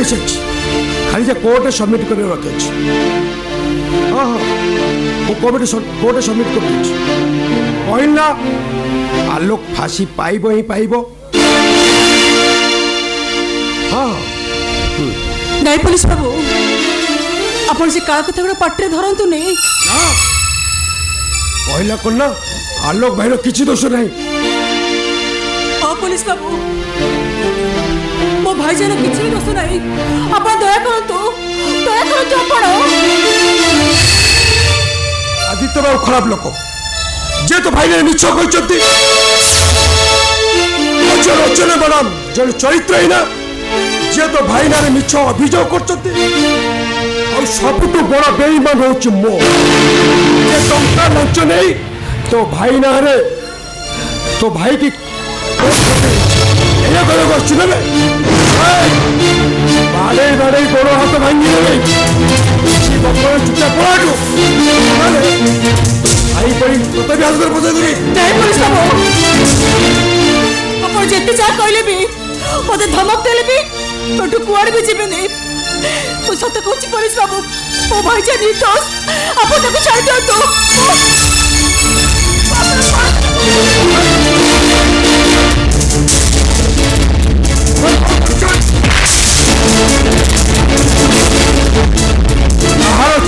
मिल सारी खाली जे court submit कर रखे हाँ हाँ वो कोर्ट सबमिट कर कहला आलोक फांसी पाइब ही पाइब हाँ नहीं पुलिस बाबू आपण से काला कथा गुड़ा पाटे धरतु नहीं कहला कौन ना आलोक भाई किसी दोष नहीं हाँ पुलिस बाबू मो भाई जान किसी दोष नहीं आप दया करतु आपण आदित्य बाबू खराब लोक जे तो भाई ने मिछ कहते रचना बनाम जन चरित्रहीन जे तो भाई ना मिछ अभियोग कर सबुठ बड़ बेईमान हूँ मो जे टंका लंच नहीं तो भाई ना तो भाई की बाड़े बाड़े गोड़ हाथ भांगी देवे चुपचाप पड़ाटू भाई पड़ी तो भी हाथ पहुंचा देवी नहीं पुलिस बाबू आपण जेते जा कहले भी मते धमक देले भी तो कुआड़ भी जीवे नहीं तो सत कहूँ पुलिस बाबू मो भाई जा निर्दोष आपण ताको छाड़ दियो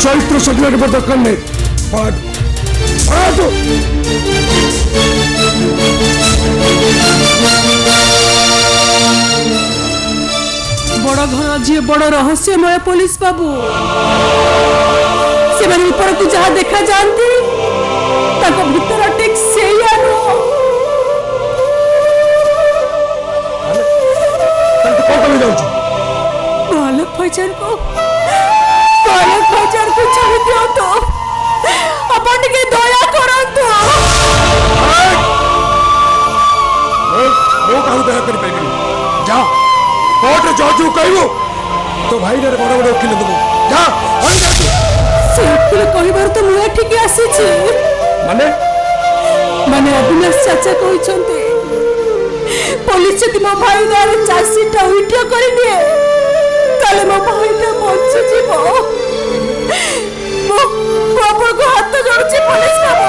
चरित्र सगले दरकार नहीं बड़ घर जी बड़ रहस्यमय पुलिस बाबू से ऊपर को जहाँ देखा जाती भीतर ठीक से बालक भाईचार को छाड़ दियो तो अपन के दया करंतु मो काहू दया करि पाइबी जा कोर्ट जज कहबो तो भाई रे बड़ बड़ वकील देबो जा होई जा तू से वकील कहबार तो मुआ ठीक आसी छी माने अविनाश चाचा कहछन्ते पुलिस जदि मो भाई दार चासीटा उठिया करि दिए काले मो भाईटा बच्चे जीवो बाबू को हाथ जोड़छी पुलिस बाबू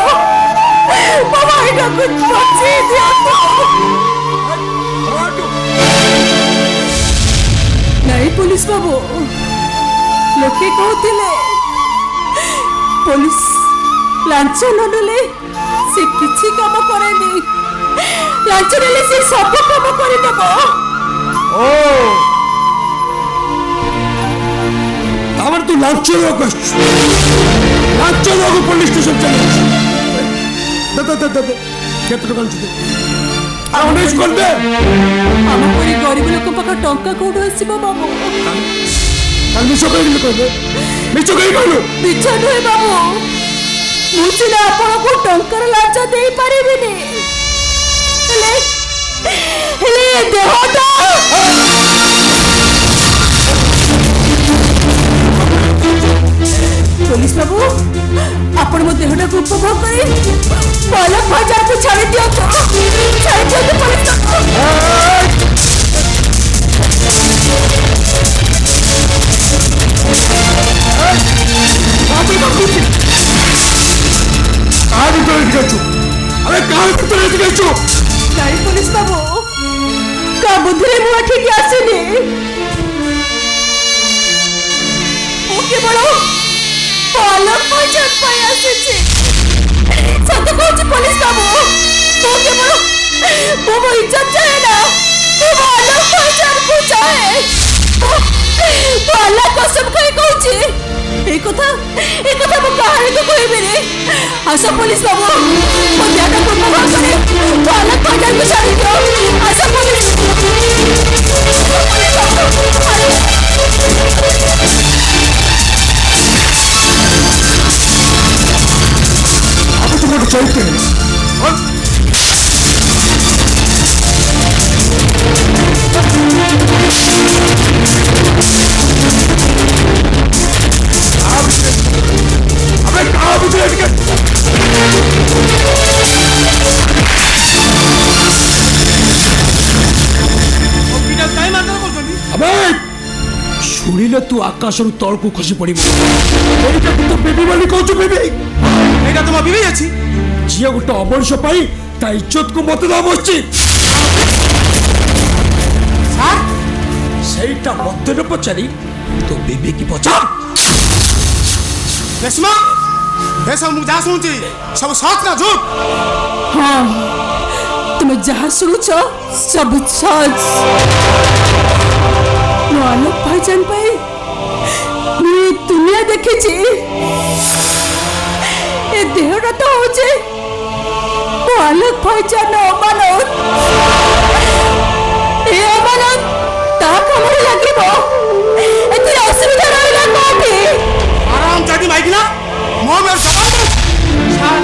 मो भाईटा को बच्चे दियो नहीं पुलिस बाबू लोके कहते पुलिस लांच न देले से किछि काम करेनी लांच देले से सब काम करि देबो ओ तावर तू लांच लोग पुलिस स्टेशन चले केते टका चुके आ उन्हें कर दे हम कोई गरीब लोक पाख टंका कोड आसीबो बाबू कल मिछो कहि कहबे मिछो कहि कहलु मिछ नुहे बाबू मुसिना आपण को टंकर लांच देई परिबिनी हेले देहटा पुलिस बाबू आपण मो देहटा को उपभोग करी बालक बाजार को छाड़ दियो तो पुलिस नहीं पुलिस बाबू का बुद्धि मुआ ठीक आसीनी ओके बड़ो बालक बाजार पाई आसी सत कहूँ पुलिस बाबू ओके बड़ो वो इज्जत चाहे ना वो बालक बाजार को चाहे बालक कसम कही कहूँ एक कथा मु कहानी को कहबी रे आशा पुलिस बाबू मो जाटा को महा करे बालक बाजार को छाड़ी दियो आशा पुलिस अब तुम तो चलते हैं अबे कहाँ बुझे टिकट ଶୁଣିଲେ ତୁ ଆକାଶରୁ ତଳକୁ ଖସି ପଡ଼ିବୁ। ଏଇଟା କିନ୍ତୁ ବେବି ବୋଲି କହୁଛୁ ବେବି? ଏଇଟା ତୁମ ବିବି ଅଛି। ଝିଅ ଗୋଟେ ଅମଣିଷ ପାଇଁ ତା ଇଜ୍ଜତକୁ ମତେ ଦେବା ବସିଛି। ସାର୍ ସେଇଟା ମତେ ନ ପଚାରି ତୋ ବେବି କି ପଚାର। ରେଶମା ଏସବୁ ମୁଁ ଯାହା ଶୁଣୁଛି ସବୁ ସତ ନା ଝୁଟ? हाँ तुम्हें जहाँ शुणुच सब सच। ମୁଁ ଆଲୋକ ଭାଇଜାନ ପାଇଁ ମୁଁ ଏ ଦୁନିଆ ଦେଖିଛି। ଏ ଦେହଟା ତ ହଉଛି ମୋ ଆଲୋକ ଭାଇଜାନ ଅମାନତ। ଏ ଅମାନତ ତା କାମରେ ଲାଗିବ। ଏଥିରେ ଅସୁବିଧା ରହିଲା କୋଉଠି? ଆରାମ ଚାଟି ମାଇକିନା ମୋ ಮೇಲೆ ଜବାବ ଦଉଛୁ। ସାର୍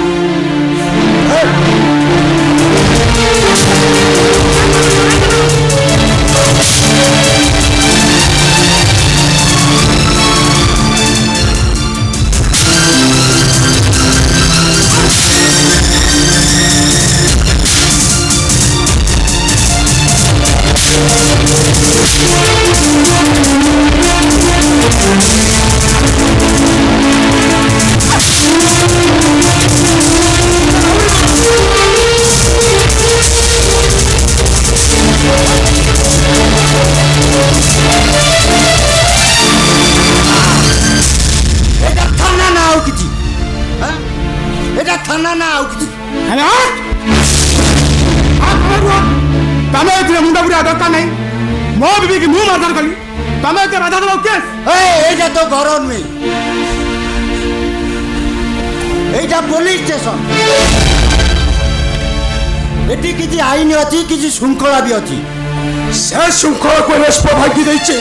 ତମେ ଏଥିରେ ମୁଣ୍ଡ ପୁରା ଦରକାର ନାହିଁ। ମୋ ବିବିକି ମୁଁ ମାରଧର କଲି, ତମେ ଏତେ ବାଧା ଦେବ କେସ୍? এইটা তো ঘর নয়, এইটা পুলিশ স্টেশন। এটি কিছু আইন ଅଛି, কিছু শৃঙ্খলা বি ଅଛି। ସେ ଶୃଙ୍ଖଳାକୁ ରେସ୍ପ ଭାଙ୍ଗି ଦେଇଛି।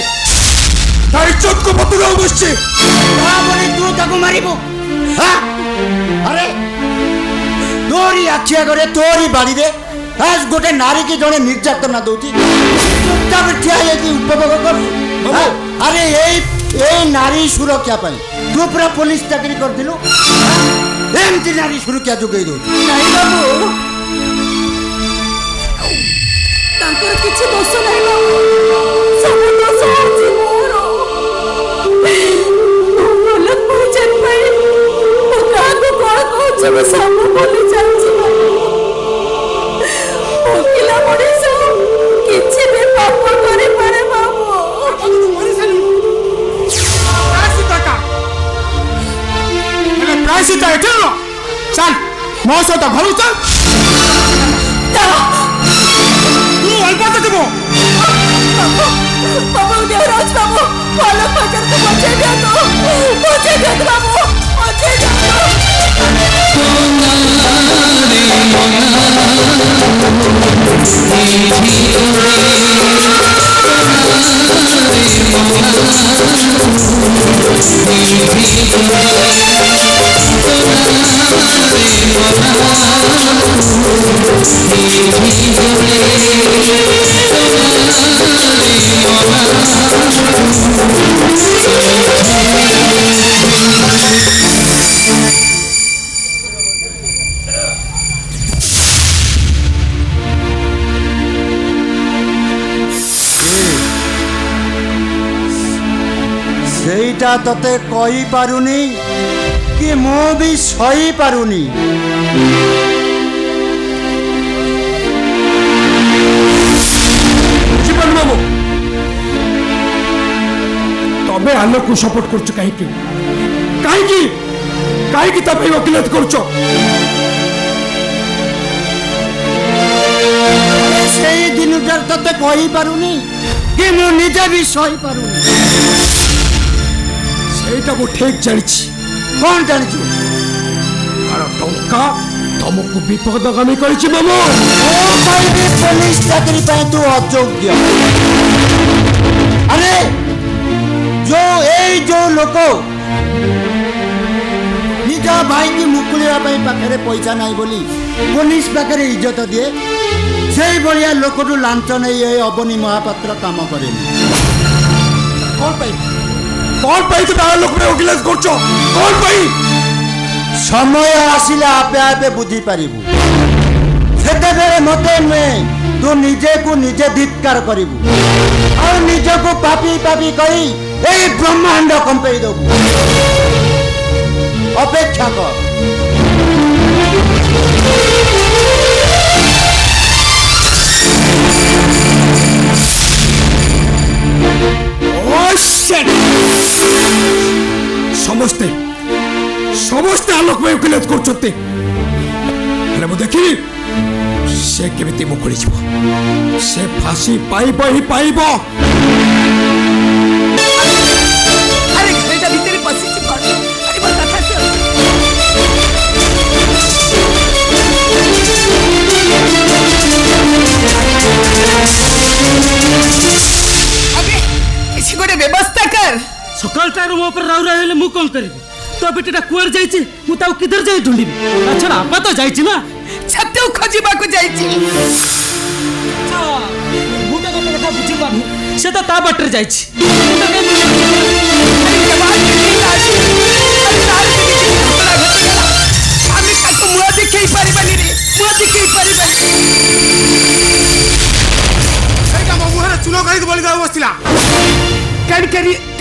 ତା ଇଜ୍ଜତକୁ ମତେ ଦେବା ବସିଛି। তারপরে তুই তাকে মারিবু? হ্যাঁ, আরে তোরি আখি আগরে তোরি বাড়িরে আজ গোটে নারী কি জনে নির্যাতনা দৌছি, তারপরে ঠিয়া হয়েছি উপভোগ কর। আরে এই এই নারী সুরক্ষা পাই তু পুরা পুলিশ চাকরি করছিলু, এমতি নারী সুরক্ষা যোগাই দৌছি। ନାଇଁ ବାବୁ, ତାଙ୍କର କିଛି ଦୋଷ ନାହିଁ ବାବୁ, ସବୁ ଦୋଷ ଅଛି ମୋର। ଆଲୋକ ଭାଇଜାନ ପାଇଁ ମୁଁ କାହାକୁ କଣ କହୁଛି ମୁଁ ସବୁ ଭୁଲି ଯାଉଛି ବାବୁ। ଭୋକିଲା ମଣିଷ କିଛି ବି ପାପ କରିପାରେ ବାବୁ। ପ୍ରାୟଶ୍ଚିତ ଏଠି ନୁହଁ। ଚାଲ ମୋ ସହିତ ଘରକୁ ଚାଲ। ତୁ ଅଳ୍ପ ଯିବ। ବାବୁ ଦେହରାଜ ବାବୁ, ଆଲୋକ ଭାଇଜାନକୁ ବଞ୍ଚେଇ ଦିଅନ୍ତୁ, ବଞ୍ଚେଇ ଦିଅନ୍ତୁ ବାବୁ, ବଞ୍ଚେଇ সেইটা তোতে কই পারুনি কি মু বি সই পারুনি। ବୁଝିପାରିଲୁ ବାବୁ? ତମେ ଆଲୋକକୁ ସପୋର୍ଟ କରୁଛ କାହିଁକି? କାହିଁକି କାହିଁକି ତା ପାଇଁ ଓକିଲାତି କରୁଛ? সেই দিনটার তোতে কই পারুনি কি মু নিজে বি সই পারুনি। ସେଇଟା ମୁଁ ଠିକ୍ ଜାଣିଛି। কোন জানিছু? ତାର ଟଙ୍କା ତମକୁ ବିପଦଗାମୀ କରିଛି ମାମୁ। ମୁଁ କହିବି ପୋଲିସ ଚାକିରି ପାଇଁ ତୁ ଅଯୋଗ୍ୟ। ଆରେ ଯୋଉ ଲୋକ ନିଜ ଭାଇକି ମୁକୁଳିବା ପାଇଁ ପାଖରେ ପଇସା ନାହିଁ ବୋଲି ପୋଲିସ ପାଖରେ ଇଜ୍ଜତ ଦିଏ, ସେଇଭଳିଆ ଲୋକଠୁ ଲାଞ୍ଚ ନେଇ ଏ ଅବନୀ ମହାପାତ୍ର କାମ କରେନି। କ'ଣ ପାଇଁ କ'ଣ ପାଇଁ ତମେ ଆଲୋକରେ ଓକିଲାତି କରୁଛ? କ'ଣ ପାଇଁ? ସମୟ ଆସିଲେ ଆପେ ଆପେ ବୁଝିପାରିବୁ। ସେତେବେଳେ ମତେ ନୁହେଁ तू निजे को निजे धिक्कार करिबु और निजे को पापी पापी कही एई ब्रह्मांड कंपेई दबु अपेक्षा कर समस्ते समस्ते आलोक भाई उकिलत करछते हेले मु देखिली से केमिति मुकुड़ी जीव से फांसी पाइब ही पाइब अरे घरटा भितर पसिछि कोन अरे मोर कथा सुन अबे किसी गोटे व्यवस्था कर सकाळटार मो पर राउ रहले मु कोन करबी तो बेटीटा कुआर जाईची मु ताऊ किधर जाई ढूंढीबी अच्छा आपा तो जाईची ना छत्ते खोजिबा को जाईची मु तो गोटे कथा बुझी पानी से तो ता बटर जाईची अरे जवान के लाश अरे तार के किसी घटना घटी गला आमी ताको मुआ देखै परिबानी रे मुआ देखै परिबानी ସେଇଟା ମୋ ମୁହଁରେ ଚୁନ କରିକି ବଳି ଯାଉ ବସିଥିଲା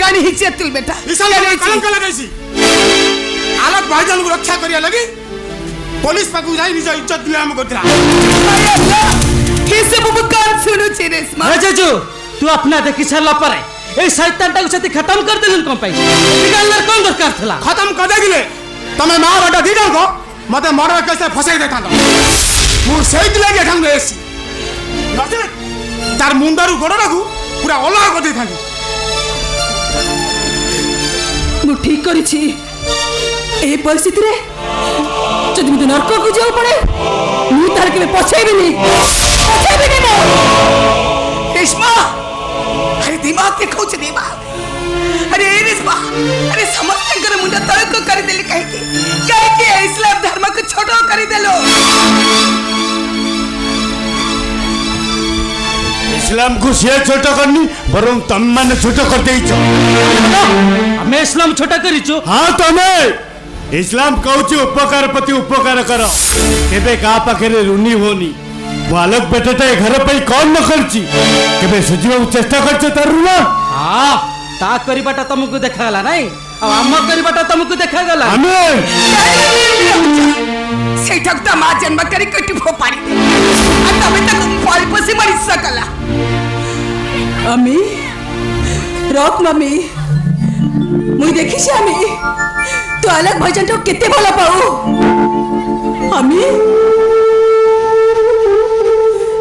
कानी हिचे तुल बेटा ବିଶାଳ କଲଙ୍କ ଲଗାଇଛି ଆଲୋକ ଭାଇଜାନଙ୍କୁ ରକ୍ଷା କରିବା ଲାଗି ପୋଲିସ ପାଖକୁ ଯାଇ ନିଜ ଇଜ୍ଜତ ନିଲାମ କରିଥିଲା हाय अल्लाह कैसे बुबु कान सुनु छी रेशमा राजेजू तू अपना देखि छला पर ए शैतानटा को सती खत्म कर देलन कोन पाई निकालना कौन दरकार थला खत्म कर देगिले तमे मां बेटा दी को मते मर्डर केस फसाई देथांत मु सेइत लागि एठां एसी नते तार मुंडरू गोडराकू पूरा अलग कर देथांत मु ठीक करी छी ए परिस्थिति रे जदि मुझे नरक को जाओ पड़े मु तार के पछेबी नहीं मो रेशमा अरे दिमाग के खोज दिमाग अरे रेशमा अरे समस्त कर मुंडा तळक कर देले काहे के इस्लाम धर्म को छोटो कर देलो इस्लाम को से छोटा करनी बरं तुम माने छोटा कर देइछो हमें इस्लाम छोटा करिचो हां तमे इस्लाम कहूची उपकार प्रति उपकार कर केबे का पाखरे ऋणी होनी बालक बेटेटा घर पे कौन न करची केबे सुजीवा चेष्टा करछ तार ऋण हां ता करिबाटा तुमको देखा गला नहीं अब हम करिबाटा तुमको देखा गला हमें सेठक त मा जन्म करी कटी फो पाड़ी दे आ तमे तक पाल पसी मरी सकला अम्मी रोक मम्मी मुई देखी छी अम्मी तो अलग भजन तो कितने भला पाऊ अम्मी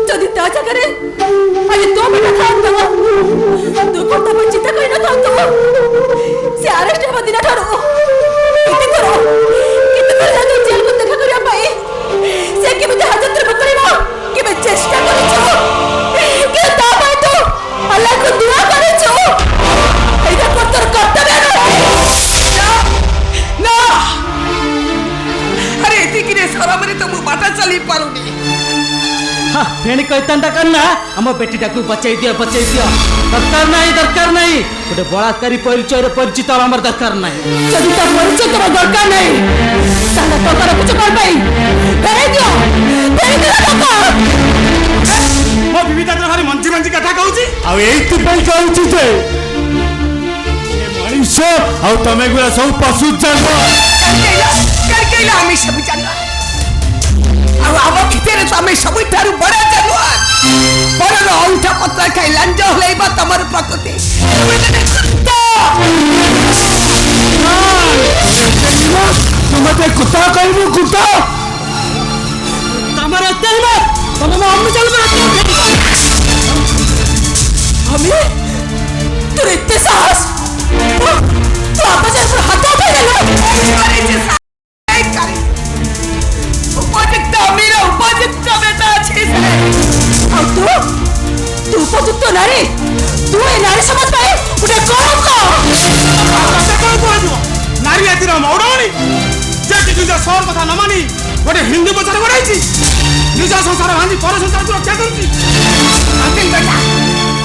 जदि ताजा करे अरे तो बेटा था तो को तब चिंता करी न था तो से अरेस्ट हे दिना ठरो किते करो जेल को देखा करिया पाई से के मते हाजत रे करबो के बे चेष्टा करी छो के ता पाई तो अल्लाह को दुआ करे छो एटा करतर कर्तव्य ना अरे एती कि रे सरामरे तो मु बाटा चली पारुनी हां फेणी कहतंता करना हम बेटीटा को बचाई दियो दरकार नहीं गोटे बलात्कारी परिचय रे परिचित हमर दरकार नहीं जदि तो परिचय तो दरकार नहीं साला तो कर कुछ कर पाई करे दियो लोका मो विविता तो भारी मंची मंची कथा कहूची आ एइति पई कहूची जे ए मनीष आ तमे गुला सब पशु जानबो कर केला हमें सब जानना अब आवा कितेरे तो हमें सब थारु बड़ा जानवर बड़ा औंठा पत्ता खाई लंज होलेबा तमर प्रकृति मते कुत्ता कहबो कुत्ता तमरे तेल तुम हम चल हमें तू इतने साहस तू आपस में हाथ उठा ले अरे जैसा एक करे उपयुक्त मेरा उपयुक्त बेटा अच्छे से और तू उपयुक्त नारी तू ये नारी समझ पाए उन्हें कौन को नारी आतिर मौडणी जे कि तुझा सौर कथा न मानी गोटे हिंदू बचार बनाइछि निज संसार भांजी पर संसार को रक्षा करछि आतिल बेटा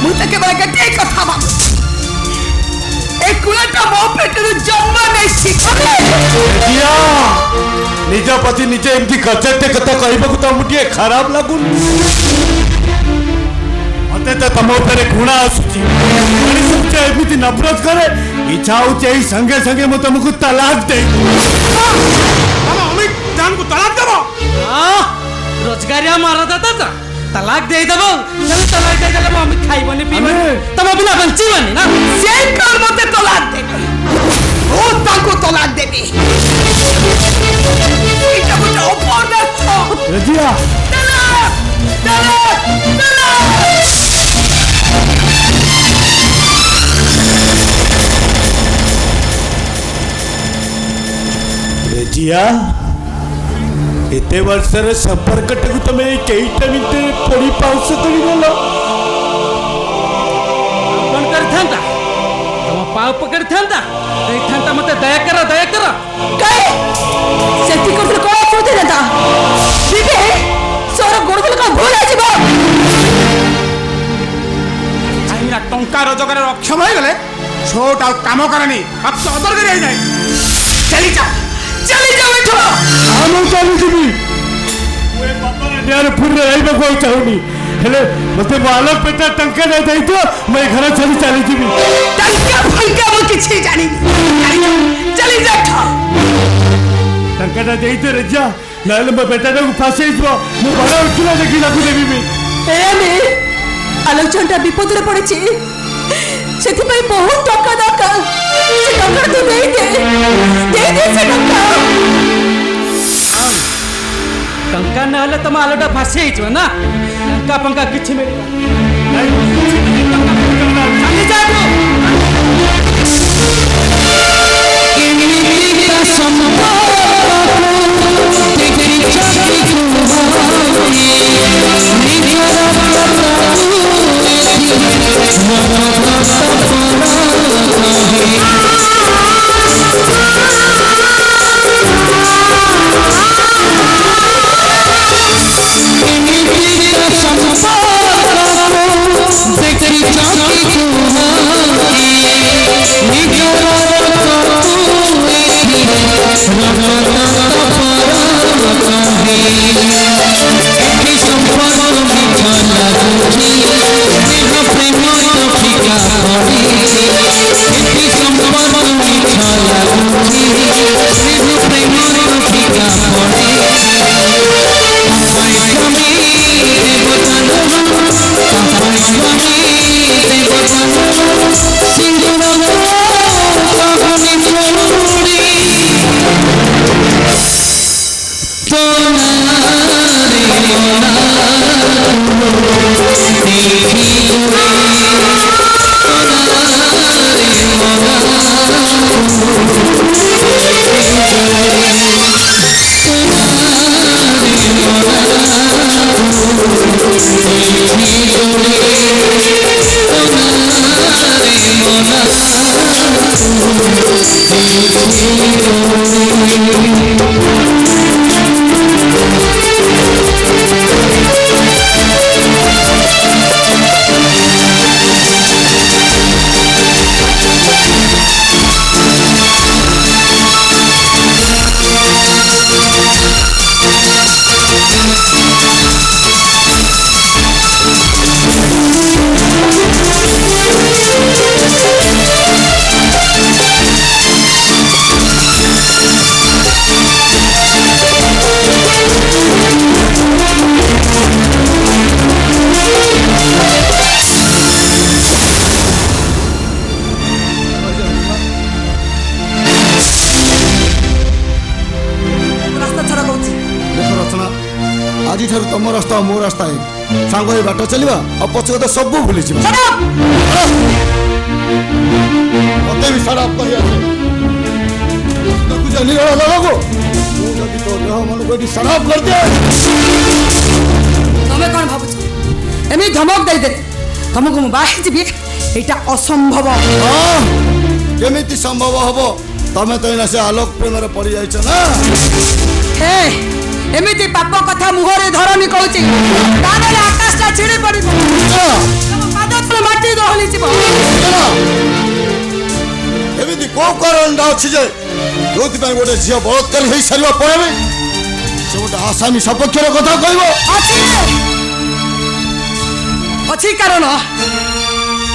मु त केवल गटे कथा बाबू ए कुलटा मो पेटरु जन्म नै शिखले दिया निज पति निजे एमती कचटे कथा कहबो तो मुटिए खराब लागुन ମତେ ତ ତମ ଉପରେ ଘୃଣା ଆସୁଛି ମଣିଷ ଏମିତି ନଫରତ କରେ ଇଚ୍ଛା ହଉଛି ଏଇ ସଙ୍ଗେ ସଙ୍ଗେ ମୁଁ ତମକୁ ତଲାକ ଦେଇ ତମ ଅମିତ ଜାନକୁ ତଲାକ ଦେବ ରୋଜଗାରିଆ ମାରଦାତା ତ तलाक दे दबो चलो तलाक दे देले मम्मी खाइबनी पीबनी तम बिना बंचीबनी ना से कल मते तलाक दे ओ ताको तलाक देबी इटा गोटे ऑफर दे रजिया तलाक तलाक तलाक रजिया एते वर्षर संपर्क टकु तमे केईटा मिनटे पड़ी पाउस करी देलो कौन कर थांता तम पाव पकड़ थांता नहीं थांता मते दया कर काय सेति कोथल को सोते रहता ठीक है सोर गोड़गल का भूल आजिबो आइना टंका रोजगार अक्षम हो गले छोट आ काम करनी अब सदर करे जाए चली जा बैठो हम चली जीवी ओए बाबा यार पूरे रहबे को चाहुनी हेले मते बालक पेटा टंका दे दई तो मैं घर चली जीवी टंका फंका मो किछि जानी चली जा टंका दे तो रजिया नाले मैं बेटा को फासे जो मु बड़ा उठला देखि लागु देबी मी एमे आलोचनटा विपद रे पड़ेछि सेथि पई बहुत टका दरकार से टका तो दे दे से टका टंका न हले तम आलोटा फासे हिचो ना टंका पंका किछि मिली चली जा आज ठार तुम रास्ता मो रास्ता है सांग बाट चलवा और पछ कथा सब भूली मत भी सारा शराब कर दे तमे कौन भाबुछ एमी धमक दे दे तुमको मु बाहि जीबी एटा असंभव केमिति संभव हबो तमे तो इना से आलोक प्रेम रे पड़ी जाइछ ना ए एमिति पाप कथा मुहरे धरनी कहूची ताने आकाशटा छिड़ी पड़िबो तम पाद तले माटी दहली जीवो एमिति को कारण अछि जे जोति पय गोटे झियो बलात्कार होई सारिबा पड़े से गोटे आसामी सपक्षर कथा कहबो अछि ଅଛି କାରଣ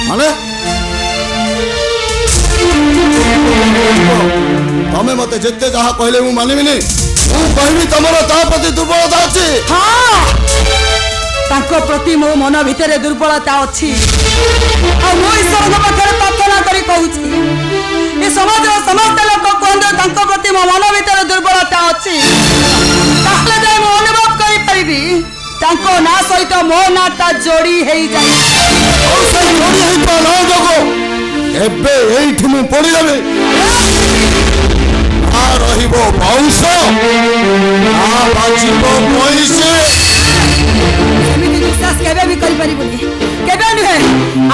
ମାନେ ତମେ ମତେ ଯେତେ ଯାହା କହିଲେ ମୁଁ ମାନିବିନି। ମୁଁ କହିବି ତମର ତା ପ୍ରତି ଦୁର୍ବଳତା ଅଛି। ହଁ ତାଙ୍କ ପ୍ରତି ମୋ ମନ ଭିତରେ ଦୁର୍ବଳତା ଅଛି। ଆଉ ମୁଁ ଈଶ୍ୱରଙ୍କ ପାଖରେ ପ୍ରାର୍ଥନା କରି କହୁଛି ଏ ସମାଜର ସମସ୍ତ ଲୋକ କୁହନ୍ତୁ ତାଙ୍କ ପ୍ରତି ମୋ ମନ ଭିତରେ ଦୁର୍ବଳତା ଅଛି। ତାହେଲେ ଯାଇ ମୁଁ ଅନୁଭବ କରିପାରିବି ତାଙ୍କ ନାଁ ସହିତ ମୋ ନାଁଟା ଯୋଡ଼ି ହେଇଯାଏ। ଆଉ ସେ ଯୋଡ଼ି ହେଇଥିବା ନ ଯୋଗ ଏବେ ଏଇଠି ମୁଁ ପଡ଼ିଦେବି। ଆ ରହିବ ବଂଶ ଆ ବାଜିବ ମଇଁଷି। ଏମିତି ବିଶ୍ୱାସ କେବେ ବି କରିପାରିବୁନି। କେବେ ନୁହେଁ।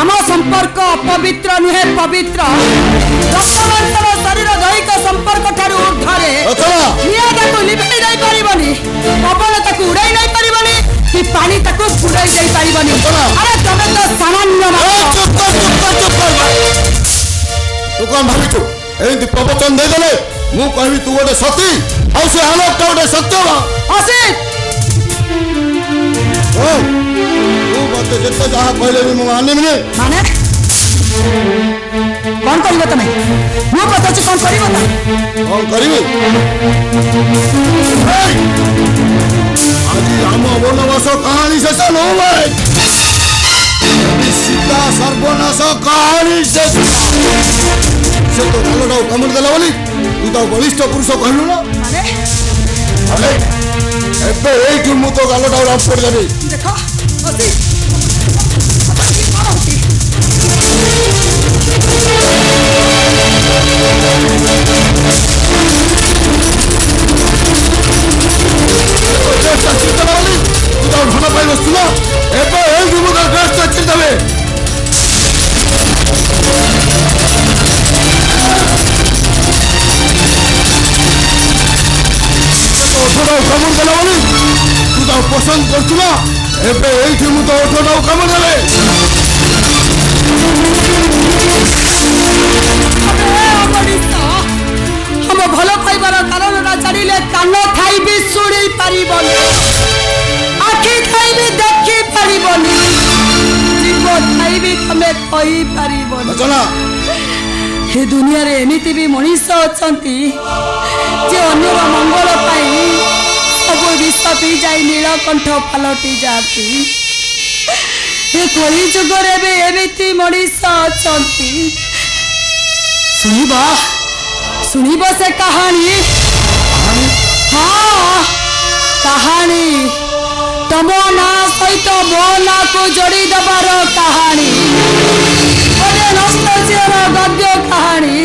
ଆମ ସମ୍ପର୍କ ଅପବିତ୍ର ନୁହେଁ ପବିତ୍ର। ରକ୍ତମାଂସର ଶରୀର ଦୈହିକ ସମ୍ପର୍କ ଠାରୁ ଉର୍ଦ୍ଧ୍ୱରେ। ନିଆଁ ତାକୁ ଲିଭେଇ ଦେଇ ପାରିବନି, ପବନ ତାକୁ ଉଡ଼ାଇ ନେଇ ପାରିବନି, କି ପାଣି ତାକୁ ବୁଡ଼ାଇ ଦେଇ ପାରିବନି। ଆରେ ତମେ ତ ସାମାନ୍ୟ ତୁ କଣ ଭାବିଛୁ ଏମିତି ପ୍ରବଚନ ଦେଇଦେଲେ ମୁଁ କହିବି ତୁ ଗୋଟେ ସତୀ ଆଉ ସେ ଆଲୋକଟା ଗୋଟେ ସତ୍ୟବା। ତୁ ମତେ ଯେତେ ଯାହା କହିଲେ ବି ମୁଁ ମାନିବିନି। ମାନେ କଣ କରିବ ତମେ? ମୁଁ ପଚାରୁଛି କଣ କରିବ ତମେ? କଣ କରିବି? ଆଜି ଆମ ବନବାସ କାହାଣୀ ଶେଷ ନୁହଁ ଭାଇ। ସୀତା ସର୍ବନାଶ କାହାଣୀ ଶେଷ। ସେ ତ ଗାଲଟାକୁ କାମୁଡ଼ି ଦେଲା ବୋଲି ତୁ ତ ବଳିଷ୍ଠ ପୁରୁଷ କହିଲୁ ନା। ମାନେ ଏବେ ଏଇଠି ମୁଁ ତ ଗାଲଟାକୁ ରାମ୍ପଡ଼ି ଦେବି। ଦେଖ କଣ ହଉଛି? ତୁ ତ ଭଲ ପାଇ ବସୁ ନା। ଏବେ ଏଇଠି ମୁଁ ତ ଡ୍ରେସ୍ଟା ଚିରିଦେବି। ଓଠଟାକୁ କାମୁଡ଼ି ଦେଲା ବୋଲି ତୁ ତ ପସନ୍ଦ କରୁଛୁ ନା। ଏବେ ଏଇଠି ମୁଁ ତ ଓଠଟାକୁ କାମୁଡ଼ି ଦେବି। ଆମ ଭଲ ପାଇବାର କାରଣଟା ଜାଣିଲେ କାନ ଖାଇବି ଶୁଣି ପାରିବନି, ଆଖି ଖାଇବି ଦେଖି ପାରିବନି, ଜୀବ ଖାଇବି ତମେ କହିପାରିବନି। ଏ ଦୁନିଆରେ ଏମିତି ବି ମଣିଷ ଅଛନ୍ତି ଯେ ଅନ୍ୟର ମଙ୍ଗଳ ପାଇଁ ସବୁ ବିଷ ପିଇଯାଇ ନୀଳକଣ୍ଠ ପାଲଟି ଯାଆନ୍ତି। ଏ କଳି ଯୁଗରେ ବି ଏମିତି ମଣିଷ ଅଛନ୍ତି। ଶୁଣିବ ସେ କାହାଣୀ। ହଁ କାହାଣୀ ତମ ନାଁ ସହିତ ମୋ ନାଁକୁ ଯୋଡ଼ି ଦେବାର କାହାଣୀ। ଗୋଟେ ନଷ୍ଟ ଝିଅର ଗଦ୍ୟ କାହାଣୀ,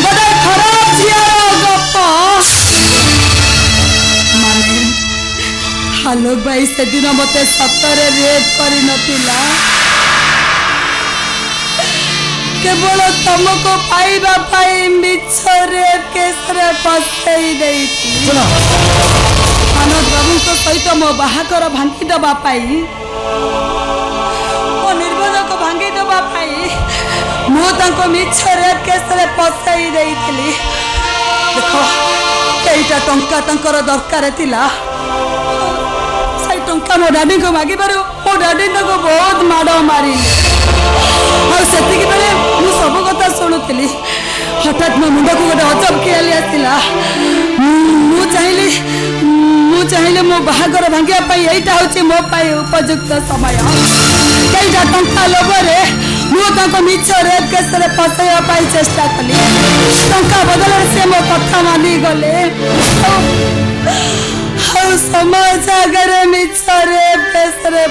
ଗୋଟେ ଖରାପ ଝିଅର ଗପ। ମାନେ ଆଲୋକ ଭାଇ ସେଦିନ ମତେ ସତରେ ରେପ୍ କରିନଥିଲା, କେବଳ ତମକୁ ପାଇବା ପାଇଁ ମିଛରେ କେସରେ ଫସେଇ ଦେଇଥିଲି। ଆନନ୍ଦ ବାବୁଙ୍କ ସହିତ ମୋ ବାହାଘର ଭାଙ୍ଗିଦେବା ପାଇଁ, ମୋ ନିର୍ଭରକୁ ଭାଙ୍ଗିଦେବା ପାଇଁ ମୁଁ ତାଙ୍କୁ ମିଛରେ କେସରେ ଫସେଇ ଦେଇଥିଲି। ଦେଖ ଏଇଟା ଟଙ୍କା ତାଙ୍କର ଦରକାର ଥିଲା। ସେଇ ଟଙ୍କା ମୋ ଡାଡିଙ୍କୁ ମାଗିବାରୁ ମୋ ଡାଡି ତାଙ୍କୁ ବହୁତ ମାଡ଼ ମାରିଲେ। ଆଉ ସେତିକି ବେଳେ ମୁଁ ସବୁ କଥା ଶୁଣୁଥିଲି। ହଠାତ୍ ମୋ ମୁଣ୍ଡକୁ ଗୋଟେ ଅଜବ ଖିଆଲି ଆସିଲା। ମୁଁ ଚାହିଁଲି ମୋ ବାହାଘର ଭାଙ୍ଗିବା ପାଇଁ ଏଇଟା ହେଉଛି ମୋ ପାଇଁ ଉପଯୁକ୍ତ ସମୟ। ଏଇଟା ଟଙ୍କା ଲୋଭରେ ମୁଁ ତାଙ୍କୁ ମିଛ ରେପ୍ କେସରେ ଫସାଇବା ପାଇଁ ଚେଷ୍ଟା କଲି। ଟଙ୍କା ବଦଳରେ ସେ ମୋ କଥା ମାନିଗଲେ। ଆଉ ସମାଜ ଆଗରେ ମିଛ ରେପ୍ କେସରେ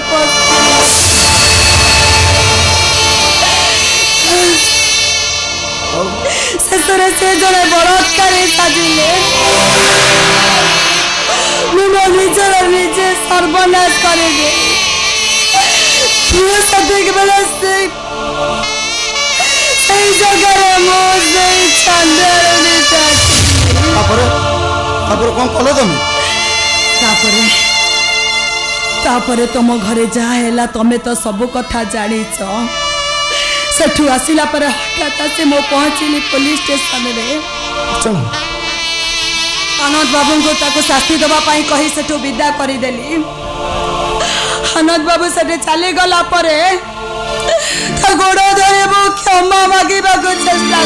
ଶେଷରେ ସେ ଜଣେ ବଳାତ୍କାରୀ ସାଜିଲେ। ମୁଁ ମୋ ନିଜର ନିଜେ ସର୍ବନାଶ କରିବି। ମୁଁ ସେତିକି ବେଳେ ସେଇ ଜାଗାରେ ମୁଁ ସେଇ ଚାନ୍ଦାରୁଣୀ ତାପରେ କଣ କଲ ତମେ? ତାପରେ ତମ ଘରେ ଯାହା ହେଲା ତମେ ତ ସବୁ କଥା ଜାଣିଛ। ସେଠୁ ଆସିଲା ପରେ ହଠାତ୍ ଆସି ମୁଁ ପହଞ୍ଚିଲି ପୋଲିସ ଷ୍ଟେସନରେ। ଆନନ୍ଦ ବାବୁଙ୍କୁ ତାକୁ ଶାସ୍ତି ଦେବା ପାଇଁ କହି ସେଠୁ ବିଦା କରିଦେଲି। आनंद बाबू से चली गला परे ता गोड़ धरे मु क्षमा मागिबा को चेष्टा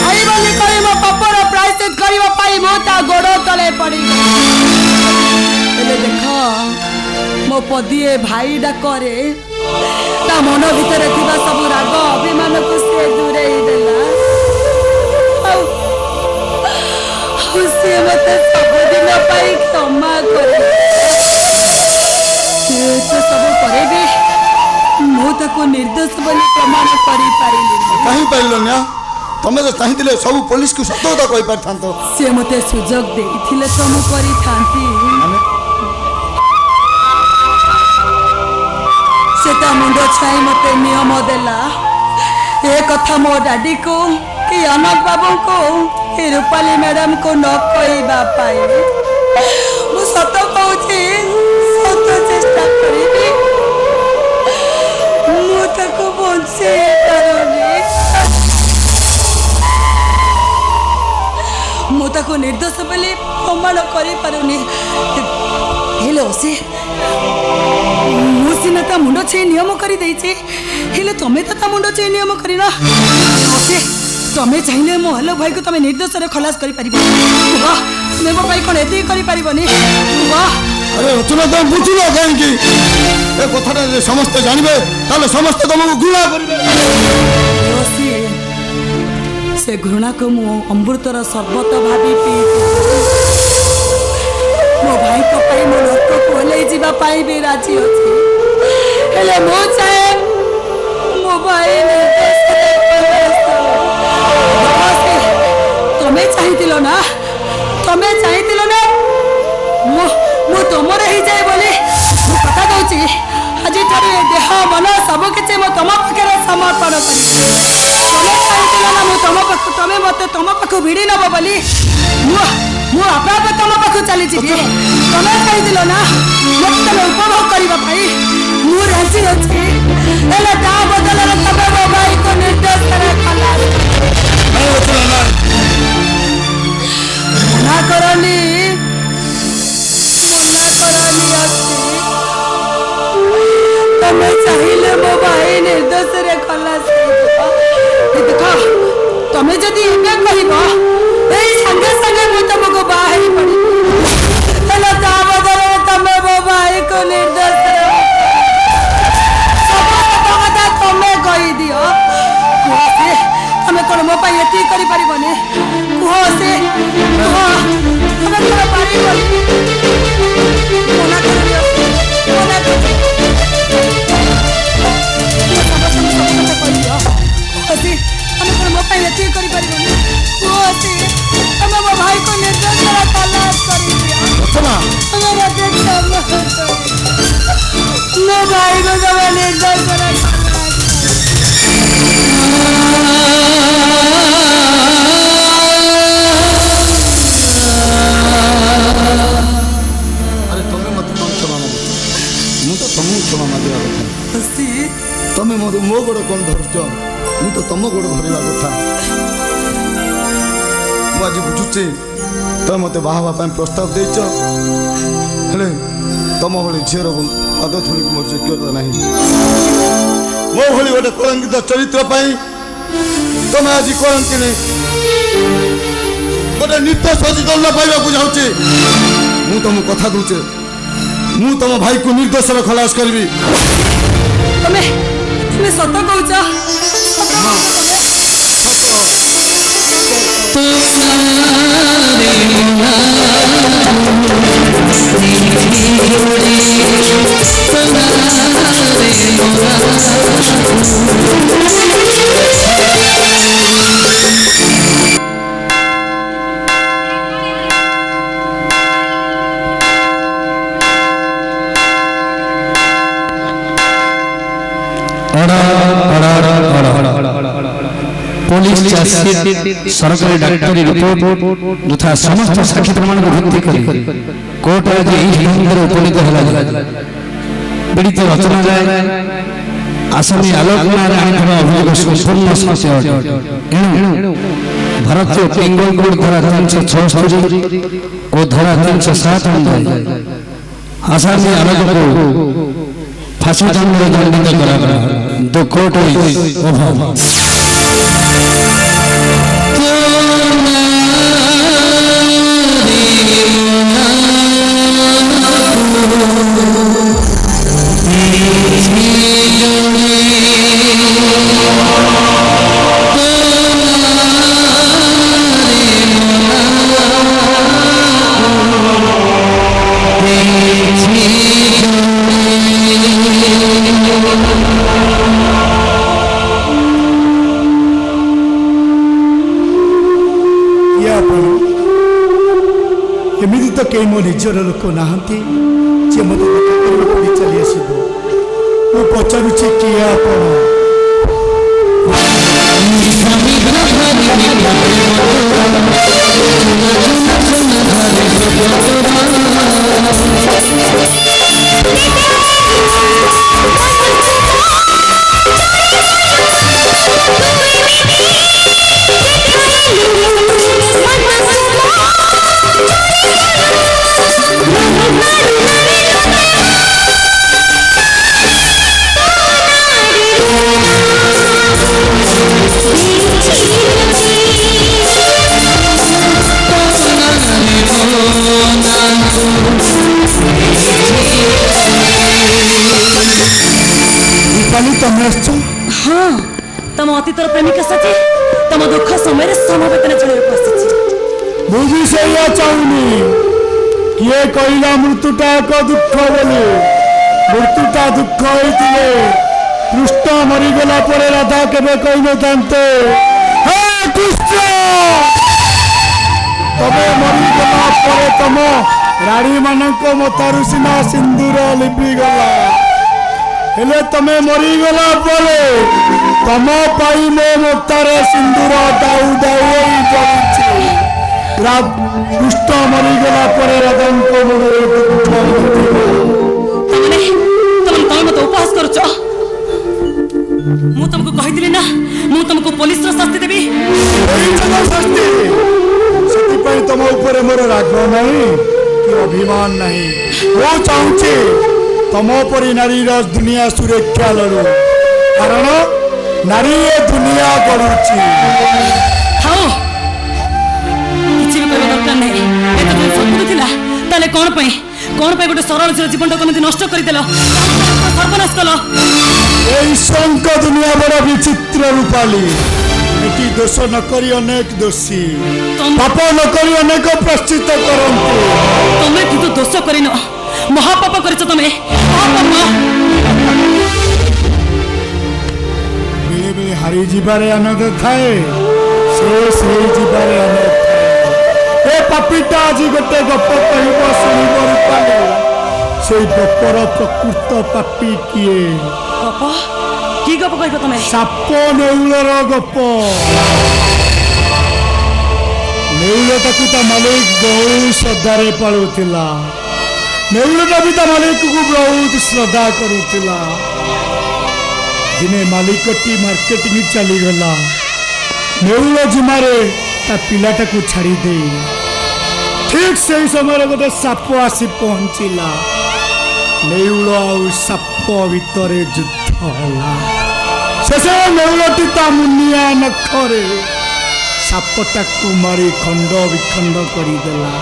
आई बोली कहि मो पापर प्रायश्चित करिवा पाई मो ता गोड़ तले पड़ी एले देखो मो पदिए भाई डाकरे ता मन भितर थिबा सब राग अभिमान को से दूरे देला से मत सब दिन पाई क्षमा करे तो सब करे भी मु ताको निर्दोष बोली प्रमाण करि पारिली कहीं पाइल ना तमे तो चाहिए सब पुलिस को सत्यता कहि पारथांतो से मते सुजोग देइथिले तो मु करि थांती सेता मुंडो छाई मते नियम देला ए कथा मो डैडी को कि अनंत बाबू को कि रूपाली मैडम को न कहवा पाए मु सत कहूची सत चेष्टा करिबी मु ताको बंचे पारुनी मु ताको निर्दोष बोली प्रमाण करि पारुनी हेलो से मुसिना ता मुंडो छे नियम करि देइछे हेले तमे ता मुंडो छे नियम करिना ओसे तमे चाहिए मो आलोक भाई को तमे निर्दोष रे खलास करि परिबो वाह तमे मो भाई कोन एती करि परिबोनी वाह अरे रचना तुम बुझिलो काहे की ए कथाटा जे समस्त जानिबे ताले समस्त तुमको घृणा करिबे ओसी से घृणा को मो अमृतर सर्वत भाबी पी मो भाई को पाई मो रक्त को ले जीवा पाई भी राजी अछि हेले मो चाहे मो भाई निर्दोष तमे चाहिथिलो ना मु तमरे ही जाय बोले मु कथा कहूची आज थारे देह मन सब किछ मो तम पाखरे समर्पण करी तमे चाहिथिलो ना मु तमे मते तम पाख भिड़ी नब बोली मु आपा तम पाख चली छी तमे चाहिथिलो ना मते तमे उपभोग करिबा भाई मु राजी अछि एला ता बदल रे तबे मो भाई को निर्दोष करे खलास मना करनी तमे चाहिए मो भाई निर्दोष रे खलास देखो तमे जदि एबे कहिबो एई संगे संगे मु तुमको बाहरी पड़ी तला ता बदल तमे मो भाई को निर्दोष रे सब कथा तमे कहि दियो कोसे तमे कोन मो पाई एती करि परिबने कोसे तमे कोन परिबने मना करियो मना करियो कोसे तमे कोन मो पाई एती करि परिबने कोसे तमे मो भाई को निर्दोष करा खलास करि दियो रचना तमे मते क्षमा मो भाई को तमे निर्दोष करा अरे तमे मत क्षमा मागो मु तो तुमको क्षमा मागिबा କଥା हसी तमे मो गोड़ कोन धरछ मु तो तुम गोड़ धरिबा କଥା मु आज बुझुचे तो मते बाहाबा ପାଇଁ प्रस्ताव देछ हेले तम भली झीर पद थोड़ी मोर योग्यता नहीं मो भली गोटे कलंकित चरित्र पाई तमे आज कलंकिनी गोटे निर्दोष दंड पाइबाकू जाऊचे मु तुम कथा दूचे मु तुम भाई को निर्दोष खलास करबी तमे सत कहूछ पुलिस चार्जशीट सरकारी डाक्टरी रिपोर्ट तथा समस्त साक्षी प्रमाण को भित्ति करी कोर्ट आज यही ढंग उपनीत है पीड़ित रचना जाए आसामी आलोक कुमार आईन अभियोग संपूर्ण सत्य एणु भारतीय बेंगल कोड धारा 376 और धारा 307 अनुसार ଆସାମୀ ଆଲୋକକୁ ফাঁসি দণ্ডে দণ্ডিত করা দ্য কোর্ট ইজ ওভার एमती तो कई मो निजर लोक नहांती जे मत पड़ी चली आसब मु पचारुचे किए आपण हाँ तम अतीतर प्रेमिका साथी तम दुख समय समवेदना चढ़ाई आसी मुझे सैया चाहूनी किए कहला मृत्युटा एक दुख बोली मृत्युटा दुख होते कृष्ण मरीगला पर राधा केवे कही न था हे कृष्ण तबे मरीगला पर तम राणी मानक मतारु सीना सिंदूर लिपिगला हेले तमे मरीगला परे तम पाई मो मोतार सिंदूर दाऊ दाऊ जलुछि कृष्ण मरीगला परे राधांक मनरे दुख तमने मत उपहास करछ मु तुमको कहिदिली ना मु तुमको पुलिस रो शास्ति देबी एई जगह शास्ति सेति पई तम ऊपर मोर राग नहीं कि अभिमान नहीं वो चाहूछि तम परी नारी दुनिया सुरक्षा लड़ू कारण नारी दुनिया गढ़ुची हाँ किसी भी कहवा दरकार नहीं एत दिन संपत्ति थिला ताले कौन पे गोटे सरल झील जीवन टाइम नष्ट करदेल सर्वनाश कल ईश्वर दुनिया बड़ा विचित्र रूपाली एटी दोष नकरी अनेक दोषी पाप नकरी अनेक प्रश्चित करंतु तमें किंतु दोष करिन महापाप करिछ तमे बेले बेले हारी जीवारे आनंद थाए से जीवारे आनंद थाए ए पापीटा आज गोटे गप कहब शुणव रूपाली से गपर प्रकृत पापी किए गप की गप कहब तमे साप नेउलर गप नेउलटाकू ता मालिक बहुत श्रद्धारे पालुथिला नेउलटा भी ता मालिक को बहुत श्रद्धा करुथिला दिने मालिकटी मार्केटिंग चली गला नेउल जिमारे ता पिलाटाकू छाड़ी दे ठीक से समय गोटे साप आसी पहुंचला नेउल आउ साप भितरे युद्ध होला शेष नेउलटी ता मुनिया नखरे सापटाकू मारी खंड विखंड करदेला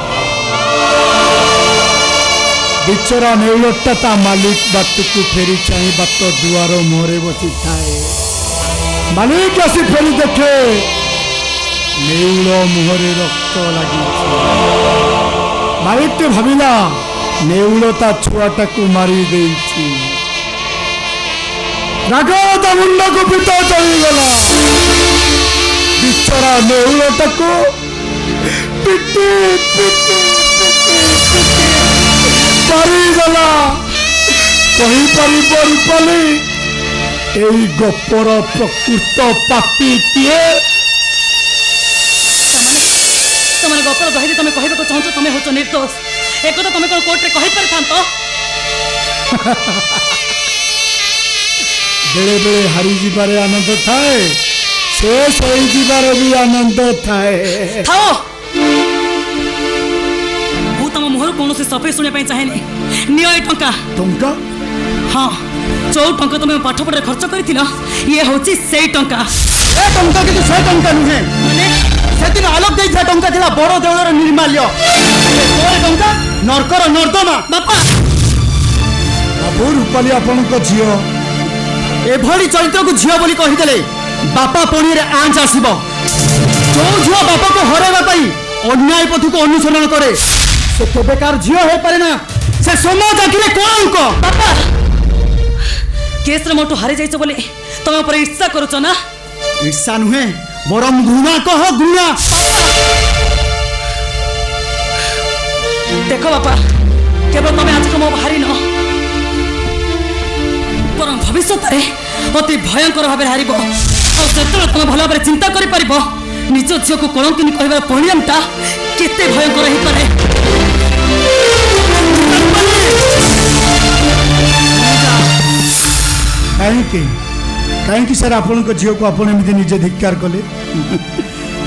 बिचरा नेउलटा ता मालिक बात को फेरी चाहे बात दुआर मुहरे बसी थाए मालिक आसी फेरी देखे नेउल मुहरे रक्त लगी मालिक टे भाविला नेउल ता छुआटा को मारी देइछि राग ता मुंड को पिता चली गला बिचरा नेउलटा को पिटी पिटी पारिगला कही पारिब रूपाली एई गपर प्रकृत पापी किए तमने गपर बहिरी तमे कहबे को चाहछ तमे होछ निर्दोष एको तो तमे को कोर्ट रे कहि परथांतो बेले बेले हारी जीवारे आनंद थाए शेष होई जीवारे भी आनंद थाए थाओ मु तम मुहर कौन से सफेई शुणा चाहेनि नियो ए टंका ଟଙ୍କା हाँ जो टंका तुम पाठ पढ़ा खर्च कर ये हूँ से टंका ଏ ଟଙ୍କା କିନ୍ତୁ ସେ ଟଙ୍କା ନୁହେଁ माने ସେଦିନ ଆଲୋକ ଦେଇଥିବା ଟଙ୍କା ଥିଲା ବଡ଼ ଦେଉଳର ନିର୍ମାଲ୍ୟ ତୋର ଟଙ୍କା ନର୍କର ନର୍ଦ୍ଦମା बापा ବାବୁ ରୂପାଲି ଆପଣଙ୍କ ଝିଅ ଏଭଳି ଚରିତ୍ରକୁ ଝିଅ ବୋଲି କହିଦେଲେ ବାପା ପଣିରେ ଆଞ୍ଚ ଆସିବ ଯୋଉ ଝିଅ ବାପାକୁ ହରାଇବା ପାଇଁ ଅନ୍ୟାୟ ପଥକୁ ଅନୁସରଣ କରେ ସେ କେବେକାର ଝିଅ ହେଇପାରେ ନା ସେ ସମାଜ ଆଖିରେ କଳଙ୍କ बापा केस मोटू हारी जाइछ बोले तुम पर ईर्षा करुच ना ईर्षा नुहे बरम घृणा कह घृणा देख बापा केवल तुम आज को मो हारी न पर भविष्य अति भयंकर भाव हार तुम भल भाव चिंता कर निज झील को कलंकिनी कह परिणामटा केते भयंकर हो पारे କାହିଁକି ସାର୍ ଆପଣଙ୍କ ଝିଅକୁ ଆପଣ ଏମିତି ନିଜେ ଧିକ୍କାର କଲେ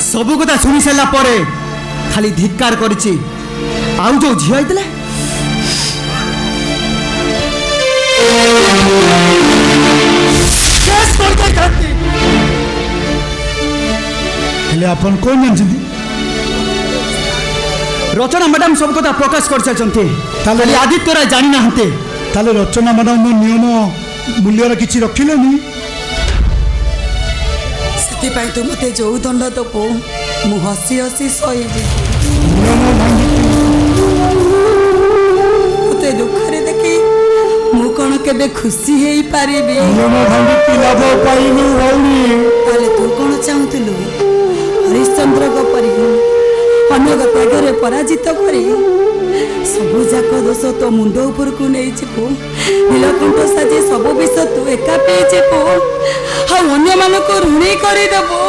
ସବୁ କଥା ଶୁଣି ସାରିଲା ପରେ ଖାଲି ଧିକ୍କାର କରିଛି ଆଉ ଯୋଉ ଝିଅ ହେଇଥିଲା ହେଲେ ଆପଣ କଣ ଜାଣିଛନ୍ତି ରଚନା ମ୍ୟାଡାମ ସବୁ କଥା ପ୍ରକାଶ କରିସାରିଛନ୍ତି ତାହେଲେ ଆଦିତ୍ୟ ରାୟ ଜାଣି ନାହାନ୍ତି ତାହେଲେ ରଚନା ମ୍ୟାଡାମ ନିୟମ ମୂଲ୍ୟର କିଛି ରଖିଲେନି ସେଥିପାଇଁ ତୁ ମତେ ଯୋଉ ଦଣ୍ଡ ଦବୁ ମୁଁ ହସି ହସି ସହିଯିବି ନିୟମ ଭାଙ୍ଗିକି ମତେ ଦୁଃଖରେ ଦେଖି ମୁଁ କଣ କେବେ ଖୁସି ହେଇପାରିବି ନିୟମ ଭାଙ୍ଗିକି ଲାଭ ପାଇଲୁ ଭଉଣୀ ତାହେଲେ ତୁ କଣ ଚାହୁଁଥିଲୁ ହରିଶ୍ଚନ୍ଦ୍ରଙ୍କ ପରି ଅନେକ ତ୍ୟାଗରେ ପରାଜିତ କରି ସବୁ ଯାକ ଦୋଷ ତୋ ମୁଣ୍ଡ ଉପରକୁ ନେଇଯିବୁ ନୀଳକଣ୍ଠ ସାଜି ସବୁ ବିଷ ତୁ ଏକା ପିଇଯିବୁ ଆଉ ଅନ୍ୟମାନଙ୍କୁ ଋଣୀ କରିଦେବୁ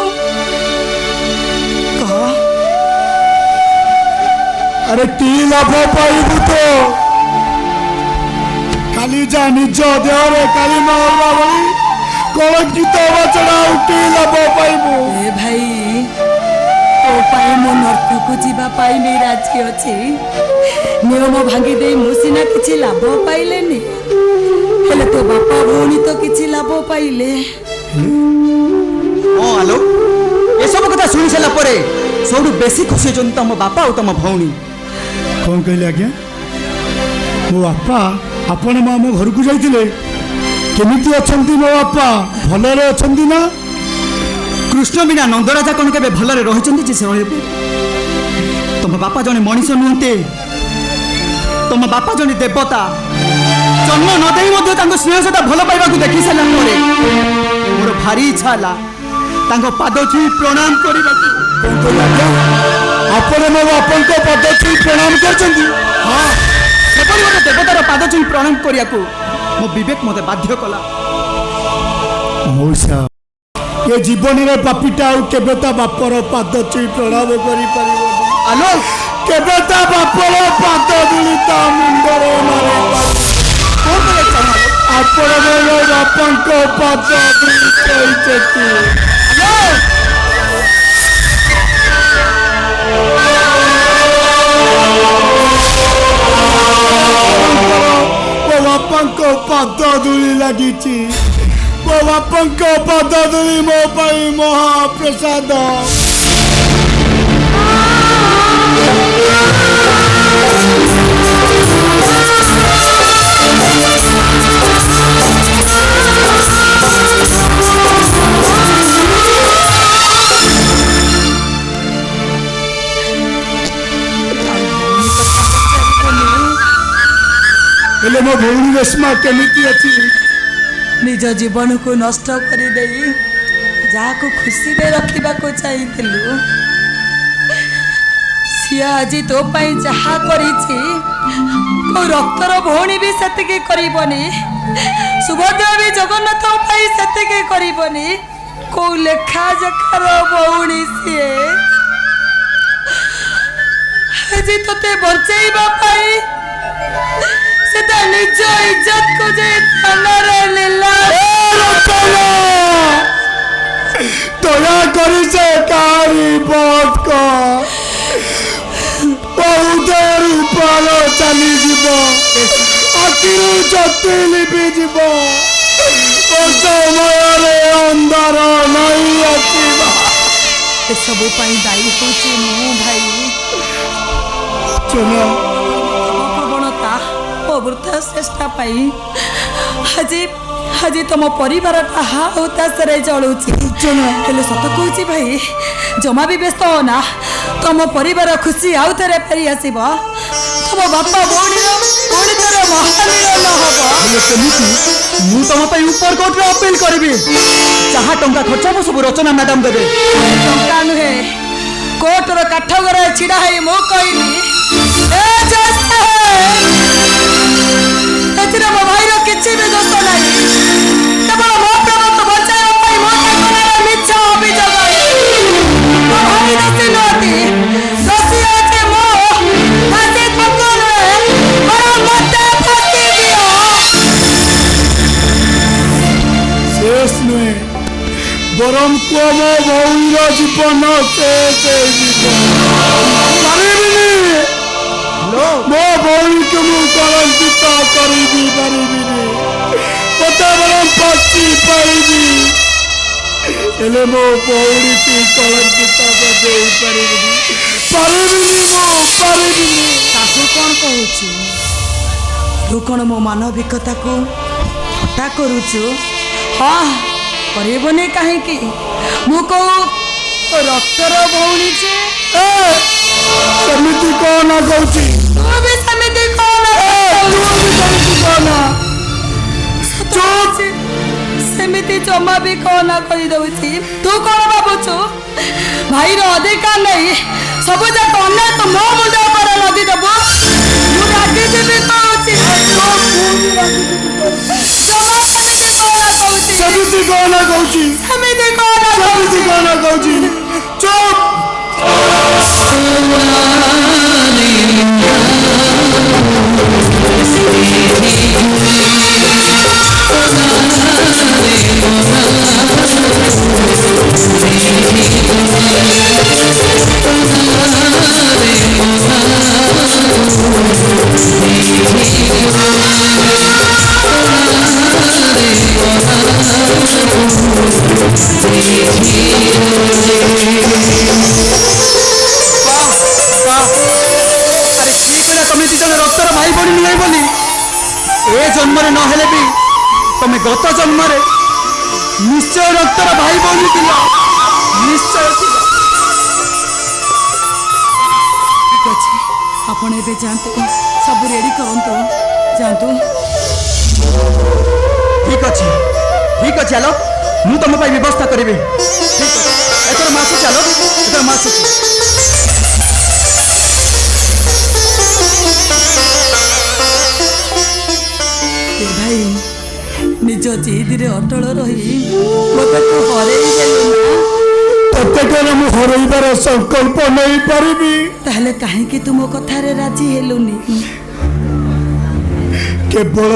କହ ଆରେ କି ଲାଭ ପାଇବୁ ତ ଖାଲି ଯା ନିଜ ଦେହରେ କାଲି ମାରିବା ଭଳି କଳଙ୍କିତ ହେବା ଛଡ଼ା ଆଉ କି ଲାଭ ପାଇବୁ ଏ ଭାଇ ତୋ ପାଇଁ ମୁଁ ନର୍କକୁ ଯିବା ପାଇଁ ବି ରାଜି ଅଛି ନିୟମ ଭାଙ୍ଗି ଦେଇ ମୁଁ ସିନା କିଛି ଲାଭ ପାଇଲେନି ହେଲେ ତୋ ବାପା ଭଉଣୀ ତ କିଛି ଲାଭ ପାଇଲେ ହଁ ଆଲୋ ଏସବୁ କଥା ଶୁଣି ସାରିଲା ପରେ ସବୁଠୁ ବେଶୀ ଖୁସି ହେଉଛନ୍ତି ତମ ବାପା ଆଉ ତମ ଭଉଣୀ କ'ଣ କହିଲେ ଆଜ୍ଞା ମୋ ବାପା ଆପଣ ଆମ ଘରକୁ ଯାଇଥିଲେ କେମିତି ଅଛନ୍ତି ମୋ ବାପା ଭଲରେ ଅଛନ୍ତି ନା କୃଷ୍ଣ ବିନା ନନ୍ଦରାଜା କ'ଣ କେବେ ଭଲରେ ରହିଛନ୍ତି ଯେ ସେ ରହିବେ ତମ ବାପା ଜଣେ ମଣିଷ ନୁହନ୍ତି ତମ ବାପା ଜଣେ ଦେବତା ଜନ୍ମ ନ ଦେଇ ମଧ୍ୟ ତାଙ୍କ ସ୍ନେହ ସହିତ ଭଲ ପାଇବାକୁ ଦେଖି ସାରିଲା ପରେ ମୋର ଭାରି ଇଚ୍ଛା ହେଲା ତାଙ୍କ ପାଦ ଛୁଇଁ ପ୍ରଣାମ କରିବାକୁ ଆପଣ ମୋ ବାପାଙ୍କ ପଦ ଛୁଇଁ ପ୍ରଣାମ କରିଛନ୍ତି ହଁ ସେପରି ଗୋଟେ ଦେବତାର ପାଦ ଛୁଇଁ ପ୍ରଣାମ କରିବାକୁ ମୋ ବିବେକ ମୋତେ ବାଧ୍ୟ କଲା ମଉସା ଏ ଜୀବନରେ ପାପିଟା ଆଉ କେବେ ତା ବାପର ପାଦ ଛୁଇଁ ପ୍ରଣାମ କରିପାରିବନି ଆଲୋ କେବେ ତା ବାପର ପାଦ ଧୂଳି ତା ମୁଣ୍ଡରେ ମାରିପାରିବ କ'ଣ କଲେ ଚାହୁଁ ଆପଣ ମୋ ବାପାଙ୍କ ପାଦ ଧୂଳି କହିଛନ୍ତି ମୋ ବାପାଙ୍କ ପାଦ ଧୂଳି ଲାଗିଛି ମୋ ବାପାଙ୍କ ପାଦ ଧୂଳି ମୋ ପାଇଁ ମହାପ୍ରସାଦ ହେଲେ ମୋ ଭଉଣୀ ରେଶ୍ମା କେମିତି ଅଛି ନିଜ ଜୀବନକୁ ନଷ୍ଟ କରିଦେଇ ଯାହାକୁ ଖୁସିରେ ରଖିବାକୁ ଚାହିଁଥିଲୁ ସିଏ ଆଜି ତୋ ପାଇଁ ଯାହା କରିଛି କୋଉ ରକ୍ତର ଭଉଣୀ ବି ସେତିକି କରିବନି ସୁଭଦ୍ରା ବି ଜଗନ୍ନାଥ ପାଇଁ ସେତିକି କରିବନି କୋଉ ଲେଖା ଜୋଖାର ଭଉଣୀ ସିଏ ଆଜି ତୋତେ ବଞ୍ଚେଇବା ପାଇଁ ସେଟା ନିଜ ଇଜ୍ଜତକୁ ଯେ ଥାନାରେ ନେଲା ଦୟା କରି ସେ କାହାରି ବଧ କର ବହୁତ ରୂପାର ଆଖିରୁ ଜ୍ୟୋତି ଲିଭିଯିବ ସମୟରେ ଅନ୍ଧାର ନାହିଁ ଆସିବା। ଏସବୁ ପାଇଁ ଦାୟୀ ହେଉଛି ମୁଁ ଭାଇ। ପ୍ରବଣତା ଓ ବୃଥା ଚେଷ୍ଟା ପାଇଁ ଆଜି ତମ ପରିବାରଟା ହାଉତାସରେ ଜଳୁଛି। ହେଲେ ସତ କହୁଛି ଭାଇ, ଜମା ବି ବ୍ୟସ୍ତ ହୋ ନା। ତମ ପରିବାର ଖୁସି ଆଉ ଥରେ ଫେରି ଆସିବ। ତମ ବାପା ଭଉଣୀର ମହାମିଳନ ହବ। କେମିତି ମୁଁ ତମ ପାଇଁ ଉପର କୋର୍ଟରେ ଅପିଲ କରିବି। ଯାହା ଟଙ୍କା ଖର୍ଚ୍ଚ ହବ ସବୁ ରଚନା ମ୍ୟାଡାମ ଦେବେ। ଟଙ୍କା ନୁହେଁ, କୋର୍ଟର କାଠଗড়ାରେ ଛିଡା ହେଇ ମୁଁ କହିଲି, ଏଥିରେ ମୋ ଭାଇର କିଛି ବି ଦୋଷ ନାହିଁ। କେବଳ ମୋ ପ୍ରେମକୁ ବଞ୍ଚାଇବା ପାଇଁ ମୋ ଠାକୁରର ମିଛ ଅଭିଯୋଗ। ମୋ ଭାଇ ଦୋଷୀ ନୁହନ୍ତି, ଦୋଷୀ ଅଛି ମୁଁ। ଫାଶୀ ତାଙ୍କୁ ନୁହେଁ, ବରଂ ମୋତେ ଫାଶୀ ଦିଅ। শেষ নুহে বরং কম ভৌর জীবন শেষ হয়ে পারিবিনি মো ভৌরীকে মু কলঙ্কিত করিবি পারিবিনি মতে বরং ফাঁসি পাইবি ହେଲେ ମୋ ଭଉଣୀକି କଳଙ୍କିତ ଦେଇ ପାରିବିନି ପାରିବିନି। ତାକୁ କ'ଣ କହୁଛୁ? ତୁ କ'ଣ ମୋ ମାନବିକତାକୁ ଥଟ୍ଟା କରୁଛୁ? ହଁ, କରିବନି କାହିଁକି? ମୁଁ କହୁ ରକ୍ତର ଭଉଣୀ ଯେ। ସେମିତି କଣ କହୁଛି? ତୁ ବି ସେମିତି କଣ? ସେମିତି ଜମା ବି କଣ କହିଦଉଛି। ତୁ କ'ଣ ଭାବୁଛୁ ଭାଇର ଅଧିକାର ନାହିଁ? ସବୁ ଯାକ ଅନେକ ମୋ ମୁଣ୍ଡ ଉପରେ ଲଦିଦେବୁ। ମୁଁ ରାଗିଯିବି କହୁଛି। ସେମିତି କଣ କହୁଛି? ସେମିତି କଣ କହୁଛି? ଚୁପ୍। ତମେ ଦି ଜଣ ରକ୍ତର ଭାଇ ଭଉଣୀ ନୁହେଁ ବୋଲି ଏ ଜନ୍ମରେ ନହେଲେ ବି ତମେ ଗତ ଜନ୍ମରେ ନିଶ୍ଚୟ ରକ୍ତର ଭାଇ ଭଉଣୀ ଥିଲ। ନିଶ୍ଚୟ ଥିଲ। ଠିକ ଅଛି, ଆପଣ ଏବେ ଯାଆନ୍ତୁ, ସବୁ ରେଡି କରନ୍ତୁ, ଯାଆନ୍ତୁ। ଠିକ ଅଛି ଆଲୋ, ମୁଁ ତମ ପାଇଁ ବ୍ୟବସ୍ଥା କରିବି। ଠିକ ଅଛି, ଏଥର ମୁଁ ଆସୁଛି ଆଲୋ, ଏଥର ମୁଁ ଆସୁଛି। ଭାଇ, ନିଜ ଜିଦରେ ଅଟଳ ରହି ମୋତେ ତୁ ହରେଇ ଦେଲୁ ନା। ତତେ କଣ ମୁଁ ହରେଇବାର ସଂକଳ୍ପ ନେଇପାରିବି? ତାହେଲେ କାହିଁକି ତୁ ମୋ କଥାରେ ରାଜି ହେଲୁନି? କେବଳ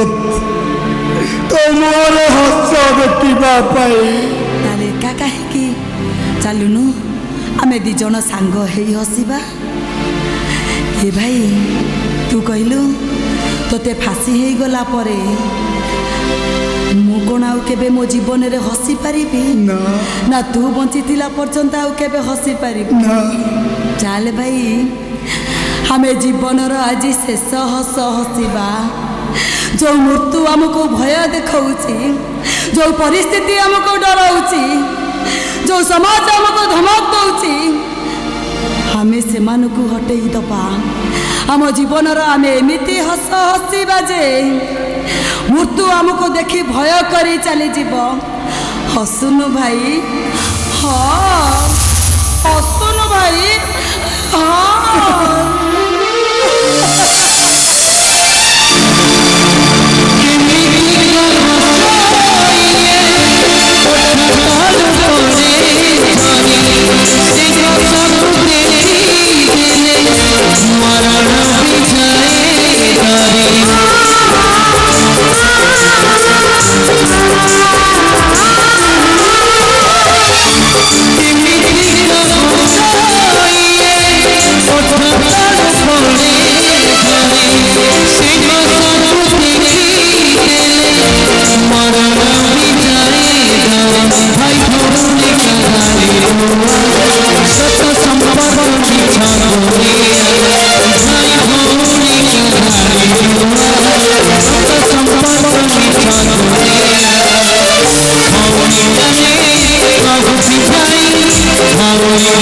ତୋ ମୁହଁରେ ହସ ଦେଖିବା ପାଇଁ। ତାହେଲେ ଏକା କାହିଁକି? ଚାଲୁନୁ ଆମେ ଦି ଜଣ ସାଙ୍ଗ ହେଇ ହସିବା। ଏ ଭାଇ, ତୁ କହିଲୁ ତୋତେ ଫାଶୀ ହେଇଗଲା ପରେ ମୁଁ କ'ଣ ଆଉ କେବେ ମୋ ଜୀବନରେ ହସି ପାରିବି? ନା ତୁ ବଞ୍ଚିଥିଲା ପର୍ଯ୍ୟନ୍ତ ଆଉ କେବେ ହସି ପାରିବି? ଚାଲେ ଭାଇ, ଆମେ ଜୀବନର ଆଜି ଶେଷ ହସ ହସିବା। ଯେଉଁ ମୃତ୍ୟୁ ଆମକୁ ଭୟ ଦେଖାଉଛି, ଯେଉଁ ପରିସ୍ଥିତି ଆମକୁ ଡରାଉଛି, ଯେଉଁ ସମାଜ ଆମକୁ ଧମକ ଦେଉଛି, ଆମେ ସେମାନଙ୍କୁ ହଟେଇ ଦେବା। ଆମ ଜୀବନର ଆମେ ଏମିତି ହସ ହସିବା ଯେ ମୃତ୍ୟୁ ଆମକୁ ଦେଖି ଭୟ କରି ଚାଲିଯିବ। ହସୁନୁ ଭାଇ, ହଁ ହସୁନୁ ଭାଇ, ହଁ। Give me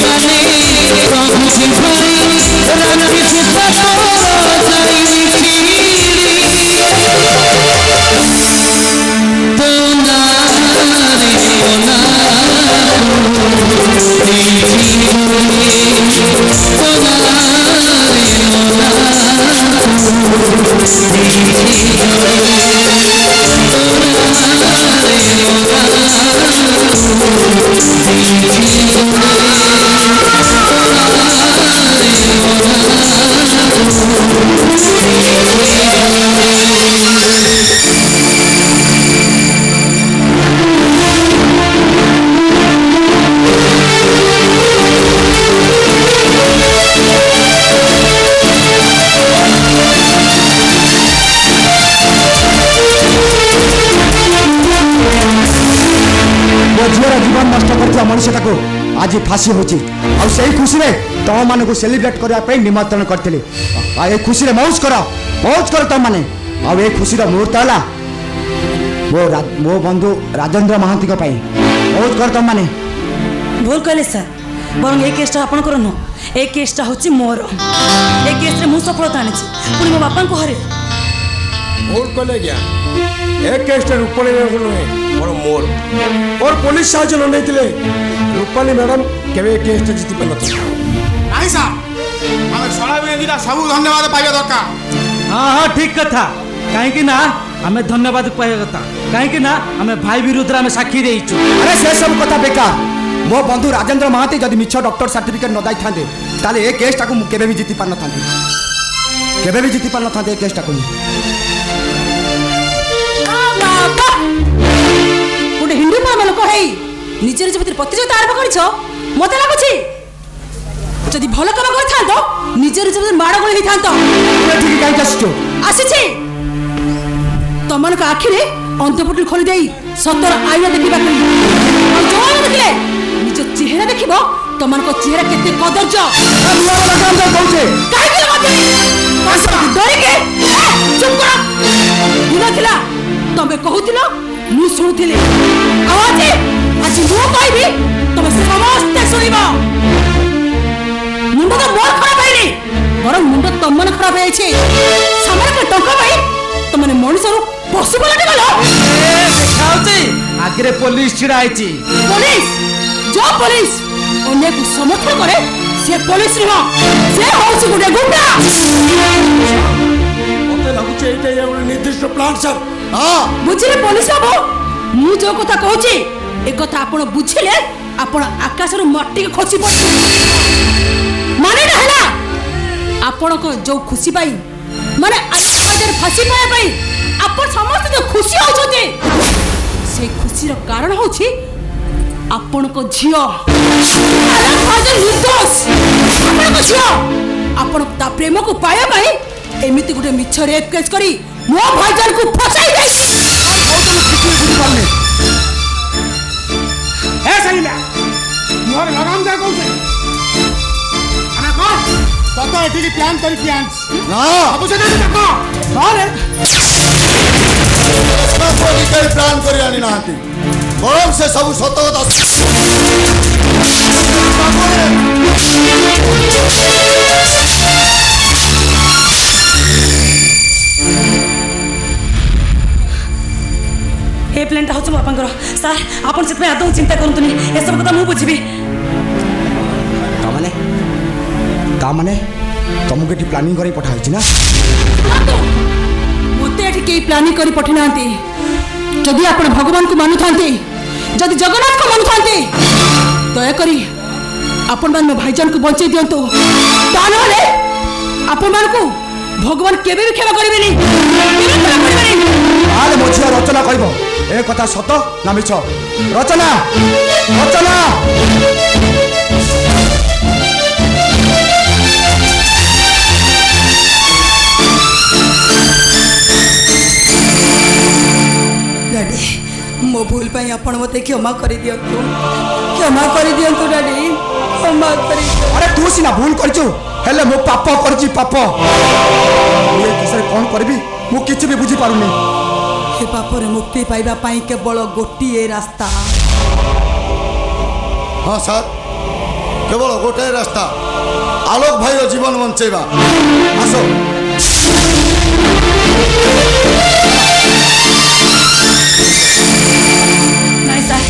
গানে কমছে ভাই রাখিছে পাথর যাই মিঠিরি তোনা রে তোনা এই জীবনে তোনা রে তোনা ମୋ ଝିଅର ଜୀବନ ନଷ୍ଟ କରିଥିବା ମଣିଷଟାକୁ ଆଜି ଫାଶୀ ହେଉଛି ଆଉ ସେଇ ଖୁସିରେ ତମମାନଙ୍କୁ ସେଲିବ୍ରେଟ୍ କରିବା ପାଇଁ ନିମନ୍ତ୍ରଣ କରିଥିଲି ଆଉ ଏ ଖୁସିରେ ମଉଜ କର ତମମାନେ ଆଉ ଏ ଖୁସିର ମୁହୂର୍ତ୍ତ ହେଲା ମୋ ବନ୍ଧୁ ରାଜେନ୍ଦ୍ର ମହାନ୍ତିଙ୍କ ପାଇଁ ମଉଜ କର ତମମାନେ। ভুল কইলে স্যার বরং এই কেসটা আপনার নুহ এই কেসটা হচ্ছে মোর এই কেসরে মু সফলতা আনিছি পুনি মো বাপাঙ্কু হরে ভুল কলে আজ্ঞা এ কেসটা রূপালী ম্যাডাম নুহে ମୋର ପୋଲିସ ସାହାଯ୍ୟ ନ ନେଇଥିଲେ ରୂପାଲି ମ୍ୟାଡାମ କେବେ ଏ କେସଟା ଜିତି ପାରିନଥିଲେ। ନାଇଁ ସାର୍ ଆମେ ଶଳା ବିରୋଧୀଟା ସବୁ ଧନ୍ୟବାଦ ପାଇବା ଦରକାର। हाँ हाँ ठीक कथा कहीं ना आम धन्यवाद पाइबा कथा कहीं ना आम भाई विरुद्ध आम साक्षी देइछु। अरे से सब कथा बेकार मो बंधु राजेंद्र महांती जदि मिछ डॉक्टर सर्टिफिकेट न दाई थांदे ताले ए केसटा को केबे भी जीति पार न थांदे केबे भी जीति पार न थांदे ए केसटा को গোটে হিন্দু মা লোক হেই নিজের যে ভিতরে প্রতিযোগিতা আরম্ভ করিছ মতে লাগুছি যদি ভালো কাম করে থান্ত নিজের যে মাড় গলি হই থান্ত ঠিক কাই আসছো আসিছি তমনক আখিরে অন্তপুটুল খোলি দেই সতর আইনা দেখিবা কই আর জোয়ান দেখিলে নিজ চেহারা দেখিব তমনক চেহারা কেতে কদর্য মুয়া লাগাম যা কইছে কাই দিল মতে পাসা ডরি কে চুপ কর দিনা খিলা তবে কহুতিল মু শুনুଥିଲି আওয়াজে আজ মু কইবি তবে সমস্ত শুনিব মুন্ড তো মোর খারাপ হয়নি বরং মুন্ড তমন খারাপ হয়েছে সামান্য টঙ্কা পাই তমনে মଣିষରୁ পশু বলাতে গেল দেখাউছি আগে পুলিশ ছিড়া আইছি পুলিশ जो पुलिस अन्य को समर्थन करे से पुलिस नुह से होउछि गुडे गुंडा মতে লাগুছে এইটা একটা নির্দিষ্ট প্ল্যান স্যার। हां বুঝিলে পুলিশ বাবু মু যে কথা কହୁছি এ কথা আপন বুঝিলে আপন আকাশରୁ মাটি খসি পড়ছে মানে না হেলা আপন কো जो खुशी पाई माने आज फांसी पाए पाई আপন সমস্ত যে খুশি হউছতে সেই খুশির কারণ হଉଛି ଆପଣଙ୍କ ଝିଅ ନିର୍ଦ୍ଦୋଷ ଆପଣଙ୍କ ଝିଅ ଆପଣ ତା ପ୍ରେମକୁ ପାଇବା ପାଇଁ ଏମିତି ଗୋଟେ ମିଛ ରେପ୍ କେସ୍ କରି ମୋ ଭାଇଜାନକୁ ଫସାଇ ଦେଇଛି। ହେ ସାଇଲା ମୋର ଲଗାମ ଦେ କହୁଛେ ଆରେ କହ ତତେ ଏଠିକି ପ୍ଲାନ୍ କରିକି ଆଣିଛି ସବୁ ସେଟା ଦେଖ ନହେଲେ କେହି ପ୍ଲାନ୍ କରି ଆଣି ନାହାନ୍ତି ବରଂ ସେ ସବୁ ସତ କଥା ଏ ପ୍ଲାନ୍ଟା ହେଉଛି ମୋ ବାପାଙ୍କର ସାର୍ ଆପଣ ସେଥିପାଇଁ ଆଦୌ ଚିନ୍ତା କରନ୍ତୁନି ଏସବୁ କଥା ମୁଁ ବୁଝିବି। ତାମାନେ ତମକୁ ଏଠି ପ୍ଲାନିଂ କରି ପଠା ହେଇଛି ନା ମୋତେ ଏଠି କେହି ପ୍ଲାନିଂ କରି ପଠେଇ ନାହାନ୍ତି ଯଦି ଆପଣ ଭଗବାନଙ୍କୁ ମାନୁଥାନ୍ତି ଯଦି ଜଗନ୍ନାଥଙ୍କୁ ମାନୁଥାନ୍ତି ଦୟାକରି ଆପଣମାନେ ମୋ ଭାଇଜାନକୁ ବଞ୍ଚେଇ ଦିଅନ୍ତୁ ତା ନହେଲେ ଆପଣମାନଙ୍କୁ ଭଗବାନ କେବେ ବି କ୍ଷମା କରିବେନି ତାହେଲେ ମୋ ଝିଅ ରଚନା କହିବ ଏ କଥା ସତ ନା ମିଛ ରଚନା ରଚନା ଡାଡି ମୋ ଭୁଲ ପାଇଁ ଆପଣ ମୋତେ କ୍ଷମା କରିଦିଅନ୍ତୁ ଡାଡି କ୍ଷମା କରି ଆରେ ତୁ ସିନା ଭୁଲ କରିଛୁ ହେଲେ ମୁଁ ପାପ କରିଛି ପାପ ମୁଁ ଏ ବିଷୟରେ କ'ଣ କରିବି ମୁଁ କିଛି ବି ବୁଝିପାରୁନି ଏ ପାପରେ ମୁକ୍ତି ପାଇବା ପାଇଁ କେବଳ ଗୋଟିଏ ରାସ୍ତା ହଁ ସାର୍ କେବଳ ଗୋଟାଏ ରାସ୍ତା, ଆଲୋକ ଭାଇର ଜୀବନ ବଞ୍ଚେଇବା। ଆସ। ନାଇଁ ସାର୍,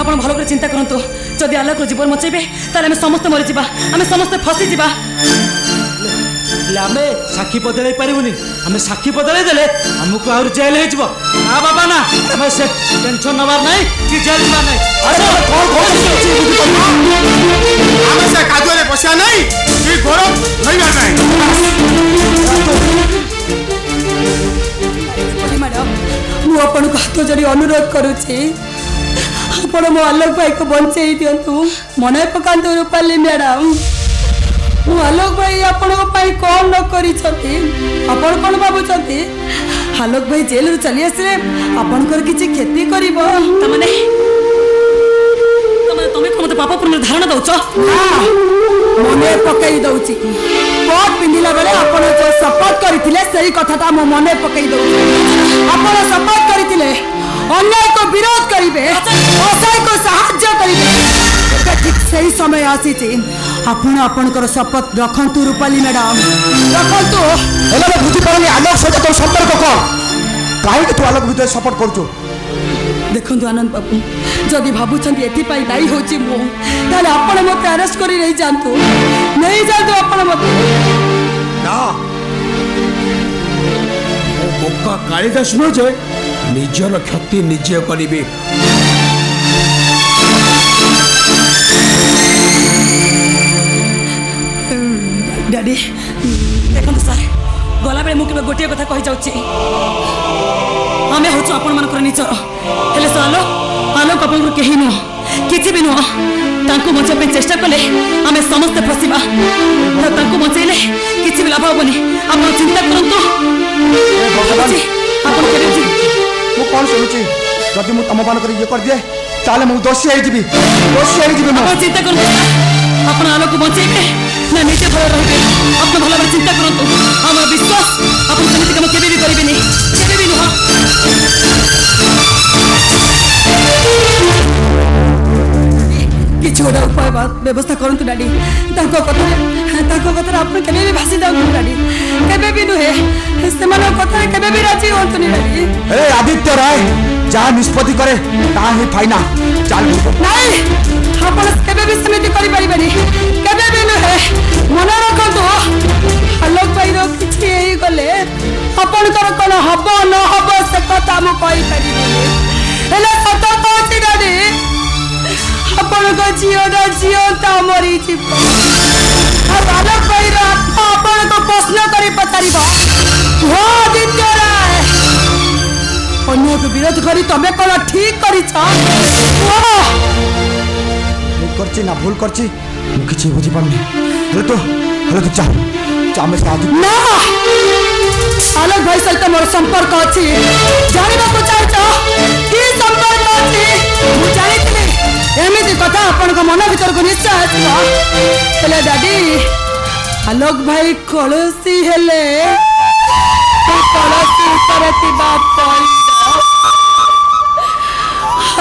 ଆପଣ ଭଲ করে চিন্তা করন্তু। যদি আলোকর জীবন বঞ্চাইবে তাহলে আমি সমস্ত মরিযা, আমি সমস্ত ফসিযা। ଆମେ ସାକ୍ଷୀ ବଦଳାଇ ପାରିବୁନି। ଆମେ ସାକ୍ଷୀ ବଦଳାଇ ଦେଲେ ଆମକୁ ଆହୁରି ଜେଲ୍ ହେଇଯିବ। ନା ବାବା ନା, ଆମେ ସେ ଟେନସନ୍ ନେବାର ନାହିଁ କି ଜେଲ୍ ଯିବାର ନାହିଁ। ଆମେ ସେ କାଦୁଅରେ ବସିବା ନାହିଁ କି ଘର ଧରିବା ନାହିଁ। ମ୍ୟାଡ଼ାମ, ମୁଁ ଆପଣଙ୍କୁ ହାତ ଯୋଡ଼ି ଅନୁରୋଧ କରୁଛି, ଆପଣ ମୋ ଆଲୋକ ଭାଇକୁ ବଞ୍ଚେଇ ଦିଅନ୍ତୁ। ମନେ ପକାନ୍ତୁ ରୂପାଲି ମ୍ୟାଡ଼ାମ, ମୁଁ ଆଲୋକ ଭାଇ ଆପଣଙ୍କ ପାଇଁ କ'ଣ ନ କରିଛନ୍ତି। ଆପଣ କ'ଣ ଭାବୁଛନ୍ତି ଆଲୋକ ଭାଇ ଜେଲରୁ ଚାଲି ଆସିଲେ ଆପଣଙ୍କର କିଛି କ୍ଷତି କରିବ? ତାମାନେ ତମେ କ'ଣ ମୋତେ ପାପ ପୁଣ୍ୟର ଧାରଣା ଦଉଛ? ମନେ ପକାଇ ଦଉଛି। କୋଟ ପିନ୍ଧିଲା ବେଳେ ଆପଣ ଯେଉଁ ଶପଥ କରିଥିଲେ ସେଇ କଥାଟା ମୁଁ ମନେ ପକାଇ ଦଉଛି। ଆପଣ ଶପଥ କରିଥିଲେ ଅନ୍ୟାୟକୁ ବିରୋଧ କରିବେ, ଅସହାୟକୁ ସାହାଯ୍ୟ କରିବେ। ଏବେ ଠିକ୍ ସେଇ ସମୟ ଆସିଛି, ଆପଣ ଆପଣଙ୍କର ଶପଥ ରଖନ୍ତୁ ରୂପାଲି ମ୍ୟାଡ଼ାମ, ରଖନ୍ତୁ। ହେଲେ ମୁଁ ବୁଝିପାରୁନି ଆଲୋକ ସହିତ ତୋ ସମ୍ପର୍କ କ'ଣ? କାହିଁକି ତୁ ଆଲୋକ ଭିତରେ ସପୋର୍ଟ କରୁଛୁ? ଦେଖନ୍ତୁ ଆନନ୍ଦ ବାବୁ, ଯଦି ଭାବୁଛନ୍ତି ଏଥିପାଇଁ ଦାୟୀ ହେଉଛି ମୁଁ, ତାହେଲେ ଆପଣ ମୋତେ ଆରେଷ୍ଟ କରି ନେଇଯାଆନ୍ତୁ, ନେଇଯାଆନ୍ତୁ ଆପଣ ମୋତେ। ନା, ମୋ ବୋକା କାଳିଦାସ ନୁହେଁ ଯେ ନିଜର କ୍ଷତି ନିଜେ କରିବେ। ଡ୍ୟାଡି ଦେଖନ୍ତୁ ସାର୍, ଗଲାବେଳେ ମୁଁ କେବେ ଗୋଟିଏ କଥା କହିଯାଉଛି, ଆମେ ହେଉଛୁ ଆପଣମାନଙ୍କର ନିଜର। ହେଲେ ସେ ଆଲୋକ ଆପଣଙ୍କର କେହି ନୁହଁ, କିଛି ବି ନୁହଁ। ତାଙ୍କୁ ବଞ୍ଚାଇବା ପାଇଁ ଚେଷ୍ଟା କଲେ ଆମେ ସମସ୍ତେ ଫସିବା। ତାଙ୍କୁ ବଞ୍ଚାଇଲେ କିଛି ବି ଲାଭ ହେବନି। ଆପଣ ଚିନ୍ତା କରନ୍ତୁ। ଆପଣ କେବେ ମୁଁ କ'ଣ ଶୁଣୁଛି? ଯଦି ମୁଁ ତମମାନଙ୍କର ଇଏ କରିଦିଏ ତାହେଲେ ମୁଁ ଦୋଷୀ ହେଇଯିବି, ଦୋଷୀ ହେଇଯିବି। ମୁଁ ଆପଣ ଚିନ୍ତା କରନ୍ତୁ, ଆପଣ ଆଲୋକକୁ ବଞ୍ଚେଇବେ ନା ନିଜେ ଭଲ ରହିବେ? ଆପଣ ଭଲ ଭାବରେ ଚିନ୍ତା କରନ୍ତୁ। ଆମର ବିଶ୍ୱାସ ଆପଣ ସେମିତି କାମ କେବେ ବି କରିବେନି, କେବେ ବି ନୁହଁ। କିଛି ଗୋଟେ ଉପାୟ ବ୍ୟବସ୍ଥା କରନ୍ତୁ ଡାଡି। ତାଙ୍କ କଥାରେ ଆପଣ କେବେ ବି ଭାସି ଯାଆନ୍ତୁ ଡାଡି, କେବେ ବି ନୁହେଁ। ସେମାନଙ୍କ କଥାରେ କେବେ ବି ରାଜି ହୁଅନ୍ତୁନି ଡାଡି। ଏ ଆଦିତ୍ୟ ରାୟ ଯାହା ନିଷ୍ପତ୍ତି କରେ ତାହା ହିଁ ଫାଇନାଲ। ଚାଲ। ନାଇଁ, ଆପଣ କେବେ ବି ସେମିତି କରିପାରିବେନି, କେବେ ବି ନୁହେଁ। ମନେ ରଖନ୍ତୁ, ଆଲୋକ ଭାଇର କିଛି ହେଇଗଲେ ଆପଣଙ୍କର କ'ଣ ହବ ନ ହବ ସେ କଥା ମୁଁ କହିପାରିବିନି। ହେଲେ ସତ କହୁଛି ଡାଡି, ଆପଣଙ୍କ ଝିଅଟା ଜିଅନ୍ତା ମରିଯିବ। ଆଉ ଆଲୋକ ଭାଇର ଆତ୍ମା ଆପଣଙ୍କୁ ପ୍ରଶ୍ନ କରି ପଚାରିବ, ହଁ ଆଦିତ୍ୟ ରାୟ, ଅନ୍ୟକୁ ବିରୋଧ କରି ତମେ କ'ଣ ଠିକ କରିଛ? ଭୁଲ କରିଛି ନା ଭୁଲ କରିଛି ମୁଁ କିଛି ବୁଝିପାରୁନି। ହେଲେ ତୁ ଚାଲ ଆମେ ନା, ଆଲୋକ ଭାଇ ସହିତ ମୋର ସମ୍ପର୍କ ଅଛି। ଜାଣିବାକୁ ଚାହୁଁଛ କି ସମ୍ପର୍କ ଅଛି? ମୁଁ ଜାଣିଥିଲି ଏମିତି କଥା ଆପଣଙ୍କ ମନ ଭିତରକୁ ନିଶ୍ଚୟ ଆସିବ। ହେଲେ ଡାଡି, ଆଲୋକ ଭାଇ କଳସୀ ହେଲେ କଳସୀ ଉପରେ ଥିବା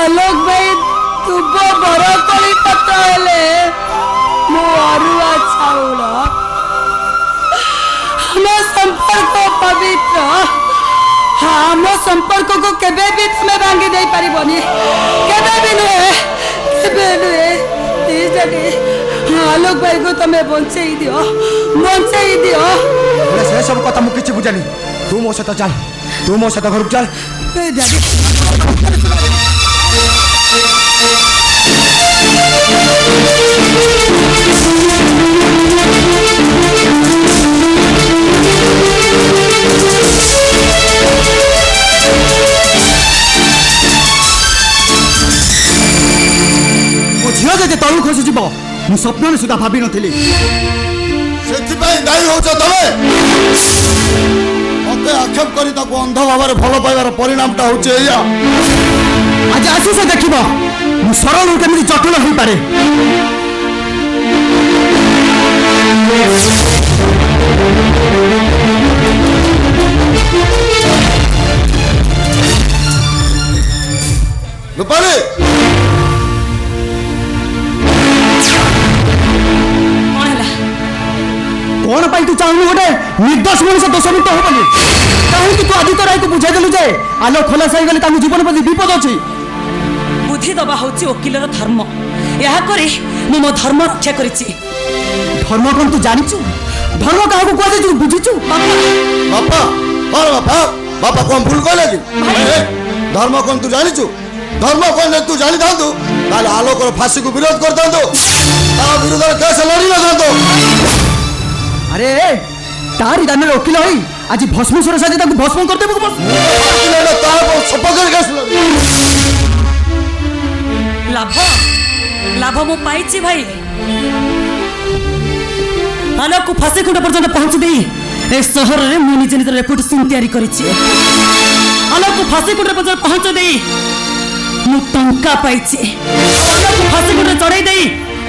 ଆଲୋକ ଭାଇ ତୁବ ବରକୋଳି ପତ୍ର ହେଲେ ମୁଁ ଅରୁଆ ଚାଉଳ। ଆମ ସମ୍ପର୍କ ପବିତ୍ର, ଆମ ସମ୍ପର୍କକୁ କେବେ ବି ତମେ ଭାଙ୍ଗି ଦେଇ ପାରିବନି, କେବେ ବି ନୁହେଁ, କେବେ ନୁହେଁ। ଆଲୋକ ଭାଇକୁ ତମେ ବଞ୍ଚେଇ ଦିଅ, ବଞ୍ଚେଇ ଦିଅ। ସେ ସବୁ କଥା ମୁଁ କିଛି ବୁଝେନି। ତୁ ମୋ ସହିତ ଚାଲ, ତୁ ମୋ ସହିତ ଘରକୁ ଚାଲ। ମୋ ଝିଅ ଯଦି ତଳୁ ଖସିଯିବ ମୁଁ ସ୍ୱପ୍ନରେ ସୁଦ୍ଧା ଭାବିନଥିଲି। ସେଥିପାଇଁ ଦାୟୀ ହଉଛ ତମେ। ମତେ ଆକ୍ଷେପ କରି ତାକୁ ଅନ୍ଧ ଭାବରେ ଭଲ ପାଇବାର ପରିଣାମଟା ହଉଛି ଏଇଆ। ଆଜି ଆସି ସେ ଦେଖିବ ମୁଁ ସରଳରୁ କେମିତି ଜଟିଳ ହେଇପାରେ। ରୂପାଲି तू चाहूनु गोटे निर्दोष मनुष्य दोषमुक्त होबनी कहीं तू आदित्य राय को बुझाई देलु जे आलो खलास हो गले ताकू जीवन प्रति विपद अछि बुद्धि दबा होची वकीलर धर्म यह करे मु मो धर्म रक्षा करिछि धर्म कौन तू जानिचु धर्म काहा को कहले तू बुझिचु बापा और बापा बापा कौन भूल कहले कि धर्म कौन तू जानिचु धर्म कौन तू जानी थांतु ताले आलोकर फांसी को विरोध कर थांतु ता विरोध केस लड़ी न थांतु अरे तारी दान वकील होई आज भस्मेश्वर साजे ताकू भस्म कर देबो ता सपकर केस लड़ी लाभ लाभ मु पाइछि भाई आलोक को फांसी खुंट पर्यंत पहुंच दे ए शहर रे मु निज निज रेपुटेशन तैयारी करिछि आलोक को फांसी खुंट पर्यंत पहुंच दे मु टंका पाइछि आलोक को फांसी खुंट चढ़ाई दे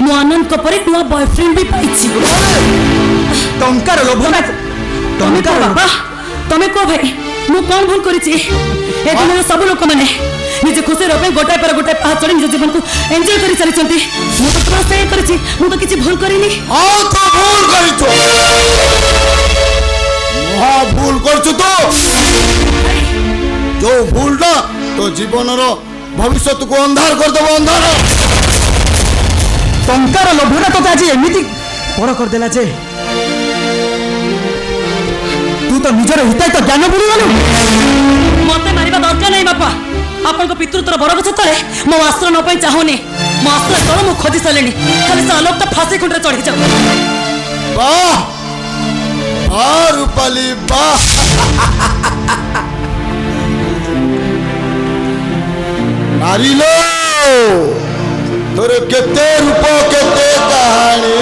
मु आनंद को परे नुआ बॉयफ्रेंड भी पाइछि टंकार लोभ ना तमे को बाबा तमे को भाई मु कोन भूल करिछि ए दुनिया सब लोक माने निजे खुशी रहे गोटाए पर गोटाए पहाड़ चढ़ी निज जीवन को एंजॉय करी चली मु तो पूरा सही करिछि मु तो किछि भूल करिनी आ तो भूल करिछो महा भूल करछु तो जो भूल ना तो जीवन रो भविष्य को अंधार कर देबो अंधार टंकार लोभ ना तो आज एमिति बड़ कर देला जे तू तो निजर हिताय तो ज्ञान भूली गलु मते मारिबा दरकार नै बापा आपन को पितृतर बड़ गछ तले मो आश्रय न पाई चाहुनी मो आश्रय तले मु खोजी सलेनी खाली से आलोक तो फांसी खुंटरे चढ़ी जाऊ वाह वाह रूपाली वाह नारी लो तोरे केते रूप केते कहानी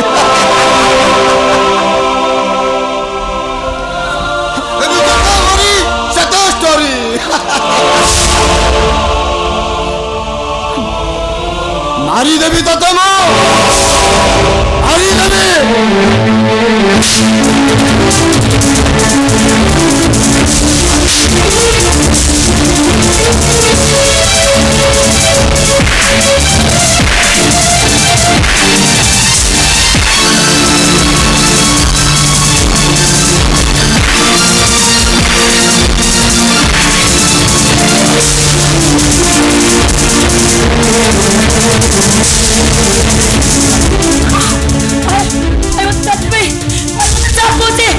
तेरी जता मरी सता स्टोरी मारी देवी तते मो मारी देवी अरे सच में चाप पहुंचे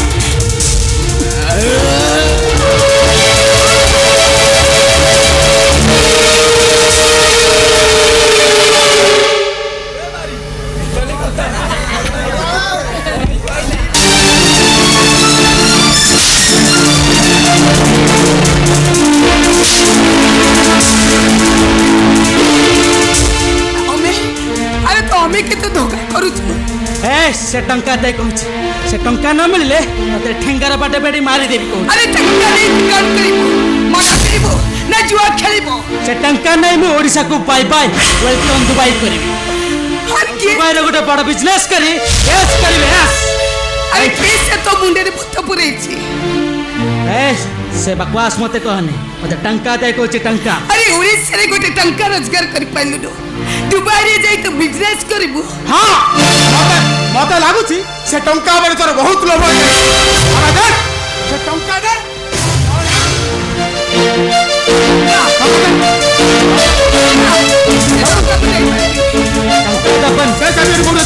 अरे तो हमें केते धोखा करूछु ए से टंका दे कहूछ से टंका न मिलले तते ठेंगारा बाटे बेडी मारी देबी कहूछ अरे टंका नहीं काट करिबो मजा करिबो ना जुआ खेलिबो से टंका नहीं मु ओडिसा को बाय बाय वेलकम दुबई करबी हर के दुबई रे गोटे बड़ बिजनेस करी यस करबे यस अरे पैसे तो मुंडे रे भूत पुरेछि ए से बकवास मते कहने मते टंका दे कहूछ टंका अरे ओडिसा रे गोटे टंका रोजगार करि पाइलु दुबई रे जाई तो बिजनेस करिबो हाँ मते लागुची से टंका बड़े तोर बहुत लोभ अरे देख से टंका दे अपन पैसा मेरे बोले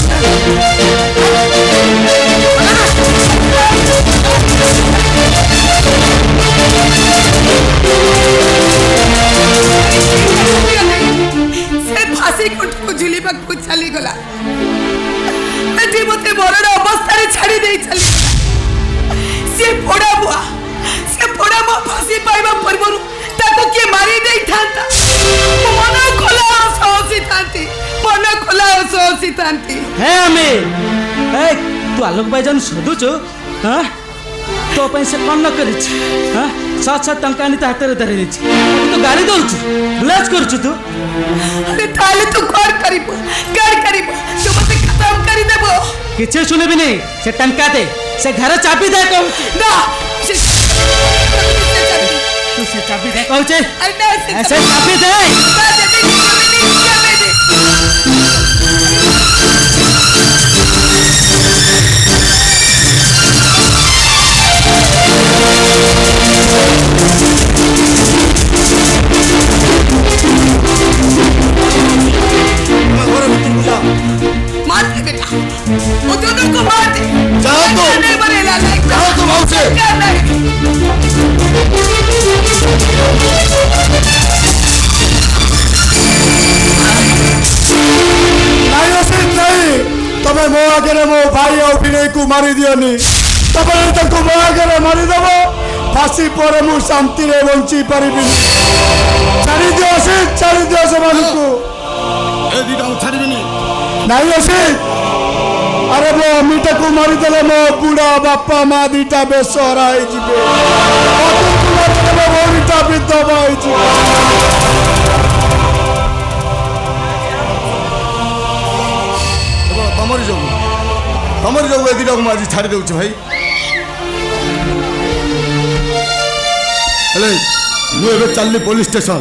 से फांसी कोट को झुली बक को चली गला अजी मते मरण अवस्था रे छाड़ी देई चली से फोड़ा बुआ फांसी पाइबा परबरु ताको के मारी देई थांता मन खोला सोसी थांती हे अमे ए तू आलोक भाई जन सदुचो हां तो पैसे कौन न करिछ हां 7 टंका नि हाथ रे धरि दिछ तू गाली दउछु ब्लाज करछु तू अरे ताले तू कर करिबो तू मते खत्म करि देबो किछे सुनबी नहीं से टंका दे से घर चाबी दे कहू ना तू से चाबी दे कहू छे अरे ना ऐसे चाबी दे ना दे को मार दे जाओ तो। मैं नहीं मरेला नहीं जाओ तो भाव से। क्या नहीं ନାଇଁ ଅସିତ ନାଇଁ ତମେ ମୋ ଆଗରେ ମୋ ଭାଇ ଆଉ ଭିଣେଇକୁ ମାରି ଦିଅନି ତମେ ତାଙ୍କୁ ମୋ ଆଗରେ ମାରିଦେବ ଫାଶୀ ପରେ ମୁଁ ଶାନ୍ତିରେ ବଞ୍ଚି ପାରିବିନି ଛାଡ଼ିଦିଅ ଅସିତ ଛାଡ଼ିଦିଅ ସେମାନଙ୍କୁ ଏ ଦିଟା ମୁଁ ଛାଡ଼ିବିନି ନାଇଁ ଅସିତ ଆରେ ମୋ ଅମିଟାକୁ ମାରିଦେଲେ ମୋ ବୁଢ଼ା ବାପା ମା ଦିଟା ବେସହରା ହେଇଯିବେ ଅତୁକୁ ମାରିଦେଲେ ମୋ ଭଉଣୀଟା ବିଧବା ହେଇଯିବ ତମରି ଯୋଗୁଁ ଏ ଦିଟାକୁ ମୁଁ ଆଜି ଛାଡ଼ି ଦେଉଛି ଭାଇ ହେଲେ ମୁଁ ଏବେ ଚାଲିଲି ପୋଲିସ ଷ୍ଟେସନ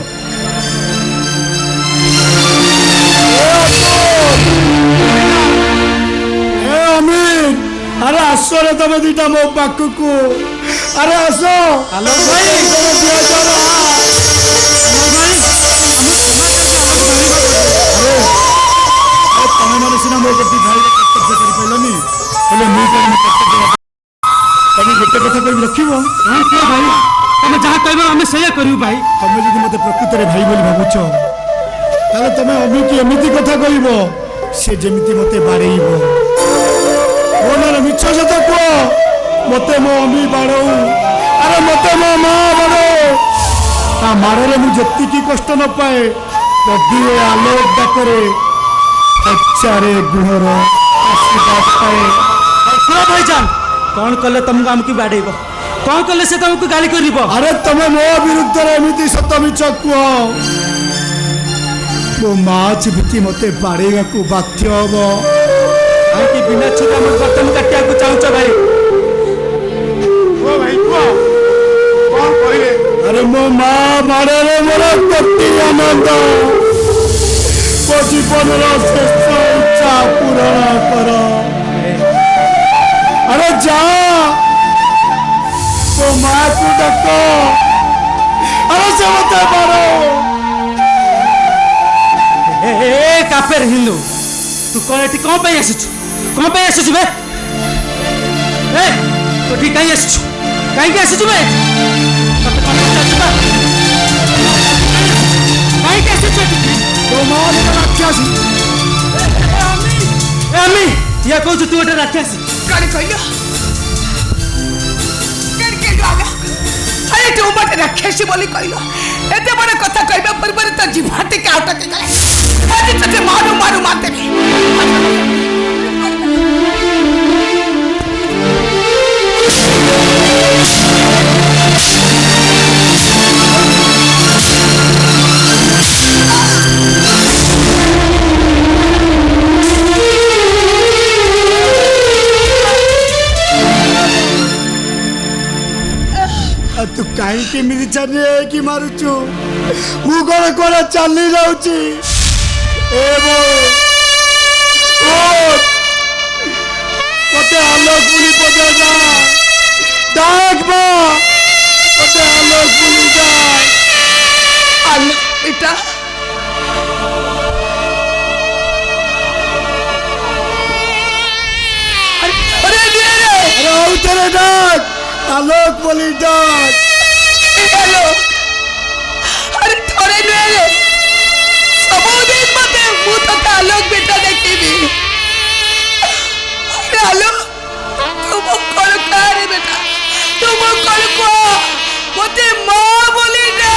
ଏ ଅମିତ ଆରେ ଆସରେ ତମେ ଦିଟା ମୋ ପାଖକୁ ଆରେ ଆସ ଆଲୋକ ଭାଇ ତମେମାନେ ସିନା ମୋ ପ୍ରତି ଭାଇର କର୍ତ୍ତବ୍ୟ କରିପାରିଲନି ହେଲେ ମୁଁ କଣ କର୍ତ୍ତବ୍ୟ ତମେ ଗୋଟେ କଥା କହିବି ରଖିବ ହଁ କୁହ ଭାଇ ତମେ ଯାହା କହିବ ଆମେ ସେଇଆ କରିବୁ ଭାଇ ତମେ ଯଦି ମୋତେ ପ୍ରକୃତରେ ଭାଇ ବୋଲି ଭାବୁଛ ତାହେଲେ ତମେ ଅମିକି ଏମିତି କଥା କହିବ ସେ ଯେମିତି ମୋତେ ବାଡ଼େଇବ ମୋ ନାଁରେ ମିଛ ସତ କୁହ ମୋତେ ମୋ ଅମି ବାଡ଼ଉ ଆରେ ମୋତେ ମୋ ମା ବାଡ଼ଉ ତା ମାଡ଼ରେ ମୁଁ ଯେତିକି କଷ୍ଟ ନ ପାଏ ଯଦି ଏ ଆଲୋକ ଡାକରେ ପଚାରେ ଗୁଣର ଆଶୀର୍ବାଦ ପାଏ କୁହ ଭାଇଜାନ କଣ କଲେ ତମକୁ ଆମକୁ ବାଡ଼େଇବ କଣ କଲେ ସେ ତମକୁ ଗାଳି କରିବ ଆରେ ତମେ ମୋ ବିରୁଦ୍ଧରେ ଏମିତି ସତ ମିଛ କୁହ ମୋ ମା ଚିବିକି ମୋତେ ବାଡ଼େଇବାକୁ ବାଧ୍ୟ ହବ କାହିଁକି ବିନା ଛୁରୀ ଆମ ଗତମ କାଟିବାକୁ ଚାହୁଁଛ ଭାଇ କୁହ ଭାଇ କୁହ କ'ଣ କହିଲେ ଆରେ ମୋ ମା ମାଡ଼ରେ ମୋର କୋଟି ଆନନ୍ଦ ମୋ ଜୀବନର ଶେଷ ଇଚ୍ଛା ପୂରଣ କର ଆରେ ଯା ମୋ ମାକୁ ଡାକ ଆରେ ସେ ମୋତେ ବାଡ଼ଉ ଏ କାଫେର ହିନ୍ଦୁ ତୁ କଣ ଏଠି କଣ ପାଇଁ ଆସିଛୁ କଣ ପାଇଁ ଆସିଛୁ ବେ ଏ ତୁ ଏଠି କାହିଁ ଆସିଛୁ କାହିଁକି ଆସିଛୁ ବେ ତତେ କଣ ପଚାରୁଛୁ ବା କାହିଁକି ଆସିଛୁ ଏଠି ମୋ ମା ଗୋଟେ ରାକ୍ଷାସୀ ଏ ଆମେ ଇଏ କହୁଛୁ ତୁ ଗୋଟେ ରାକ୍ଷାସୀ କ'ଣ କହିଲ କେମିତି ଆଗ ଆରେ ତୁ ମୋତେ ରାକ୍ଷସୀ ବୋଲି କହିଲ ଏତେ ବଡ଼ କଥା କହିବା ପୂର୍ବରୁ ତ ଜିଭା ଟିକେ ଅଟକି ଗଲେ ଆଜି ତତେ ମାରୁ ମାରୁ ମାରିଦେବି ତୁ କାହିଁକି ଏମିତି ଚାଲି ହେଇକି ମାରୁଛୁ ମୁଁ କଣ କଣ ଚାଲି ଯାଉଛି ମତେ ଆଲୋକ ବୋଲି ପଦେ ଡାକ ମତେ ଆଲୋକ ବୋଲି ଡାକ ଆଲୋ ବେଟା अरे ଆରେ ଆଉ ଥରେ ଡାକ ଆଲୋକ ବୋଲି ଡାକ हेलो अरे थोड़े नुहे सबुदिन मते मु तते आलोक बेटा देखिबी अरे आलोक तुम कल कारे बेटा तुम कल को मते मां बोली दे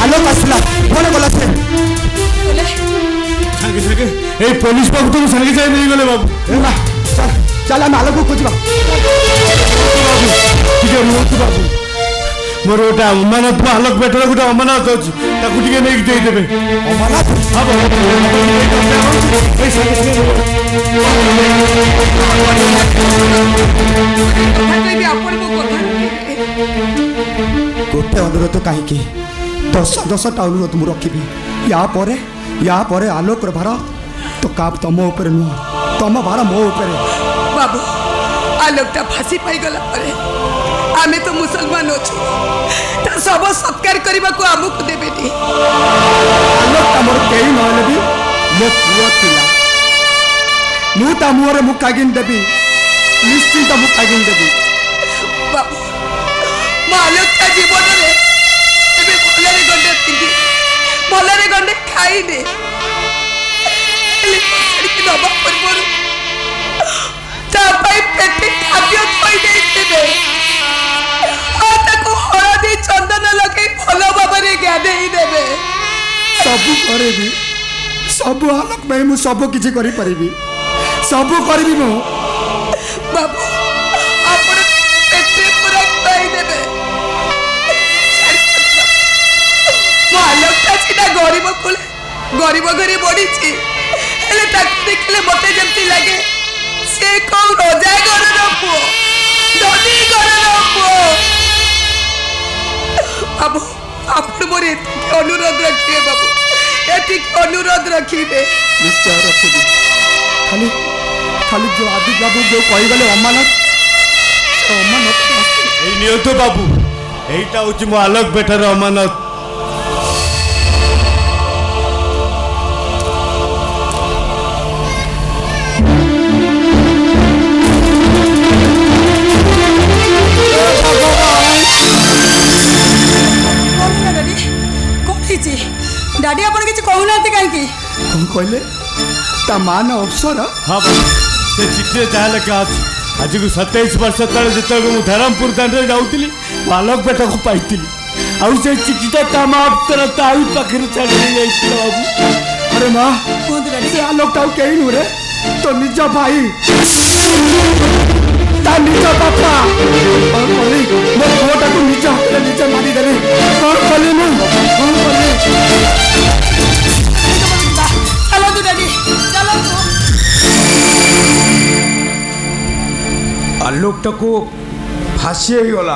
আলোক আসলা কোনে গলা সে ସାଙ୍ଗେ ସାଙ୍ଗେ ଏଇ ପୋଲିସ ବାବୁ ତମକୁ ସାଙ୍ଗେ ସାଙ୍ଗେ ନେଇଗଲେ ବାବୁ না চল চল আমি আলোক খুঁজবা ବାବୁ ଟିକେ ରୁହନ୍ତୁ ବାବୁ ମୋର ଗୋଟେ ଅମାନତ ଆଲୋକ ବେଟର ଗୋଟେ ଅମାନତ ଅଛି ତାକୁ ଟିକେ ନେଇକି ଦେଇଦେବେ অমানত ହବ ଏଇ ସାଙ୍ଗେ ସାଙ୍ଗେ କହିବି ଆପଣଙ୍କୁ କଥା ରଖିବେ ଗୋଟେ ଅନୁରୋଧ କାହିଁକି 10ଟା ଅନୁରୋଧ ମୁଁ ରଖିବି ୟା ପରେ ଆଲୋକର ଭାର ତ ତମ ଉପରେ ନୁହଁ ତମ ଭାର ମୋ ଉପରେ ବାବୁ ଆଲୋକଟା ଫାଶୀ ପାଇଗଲା ପରେ ଆମେ ତ ମୁସଲମାନ ଅଛୁ ତା ଶବ ସତ୍କାର କରିବାକୁ ଆମକୁ ଦେବେନି ଆଲୋକଟା ମୋର କେହି ନହେଲେ ବି ମୋ ପୁଅ ଥିଲା ମୁଁ ତା ମୁହଁରେ ମୁଁ କାଗିନ ଦେବି ନିଶ୍ଚିନ୍ତ ମୁଁ କାଗିନ ଦେବି ବାବୁ ମୋ ଆଲୋକଟା ଜୀବନରେ ଏବେ ଭଲରେ ଗଣ୍ଡେ ପିନ୍ଧି ଭଲରେ ଗଣ୍ଡେ ଖାଇଦେ ହେଲେ ଛାଡ଼ିକି ନେବା ପୂର୍ବରୁ ତା ପାଇଁ ପେଟେ ଖାଦ୍ୟ ଥୋଇ ଦେଇଥିବେ ଆଉ ତାକୁ ହଳଦୀ ଚନ୍ଦନ ଲଗେଇ ଭଲ ଭାବରେ ଗାଧେଇ ଦେବେ ସବୁ କରିବି ସବୁ ଆଲୋକ ପାଇଁ ମୁଁ ସବୁ କିଛି କରିପାରିବି ସବୁ କରିବି ମୁଁ ବାବୁ ଆପଣ ପେଟେ ପୁରା ଖାଇଦେବେ ମୋ ଆଲୋକଟା ସିନା ଗରିବ ଘରେ ବଢିଛି ହେଲେ ତାକୁ ଦେଖିଲେ ମତେ ଯେମିତି ଲାଗେ ସେ କୋଉ ରଜା ଘରର ପୁଅ ଧନୀ ଘରର ପୁଅ ବାବୁ ଆପଣ ମୋର ଏତିକି ଅନୁରୋଧ ରଖିବେ ବାବୁ ଏତିକି ଅନୁରୋଧ ରଖିବେ ନିଶ୍ଚୟ ରଖିବି ଖାଲି ଖାଲି ଯୋଉ ଆଦି ବାବୁ ଯୋଉ କହିଗଲେ ଅମାନତ ଏଇ ନିଅନ୍ତୁ ବାବୁ ଏଇଟା ହଉଛି ମୋ ଆଲୋକ ବେଟର ଅମାନତ ଡାଡି ଆପଣ କିଛି କହୁନାହାନ୍ତି କାହିଁକି କଣ କହିଲେ ତା ମା ନା ଅପ୍ସରା ହଁ ବାବୁ ସେ ଚିଠିରେ ଯାହା ଲେଖା ଅଛି ଆଜିକୁ 27 ବର୍ଷ ତଳେ ଯେତେବେଳେ ମୁଁ ଧରମପୁର ଦାଣ୍ଡରେ ଯାଉଥିଲି ଆଲୋକ ବେଟକୁ ପାଇଥିଲି ଆଉ ସେ ଚିଠିଟା ତା ମା ଅପ୍ସରା ତାରି ପାଖରେ ଛାଡ଼ି ଯାଇଥିଲା ବାବୁ ଆରେ ମା କୁହନ୍ତୁ ଡାଡି ସେ ଆଲୋକଟା ଆଉ କେହି ନୁହେଁ ରେ ତୋ ନିଜ ଭାଇ ତା ନିଜ ବାପା କଣ କଲି ମୋ ପୁଅଟାକୁ ନିଜ ହାତରେ ନିଜେ ମାରିଦେଲି କଣ କଲି ମୁଁ କଣ କଲି ଚାଲନ୍ତୁ ଡାଡି ଚାଲନ୍ତୁ ଆଲୋକଟାକୁ ଫାଶୀ ହେଇଗଲା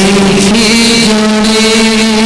ଏଇଠି ଜଣେ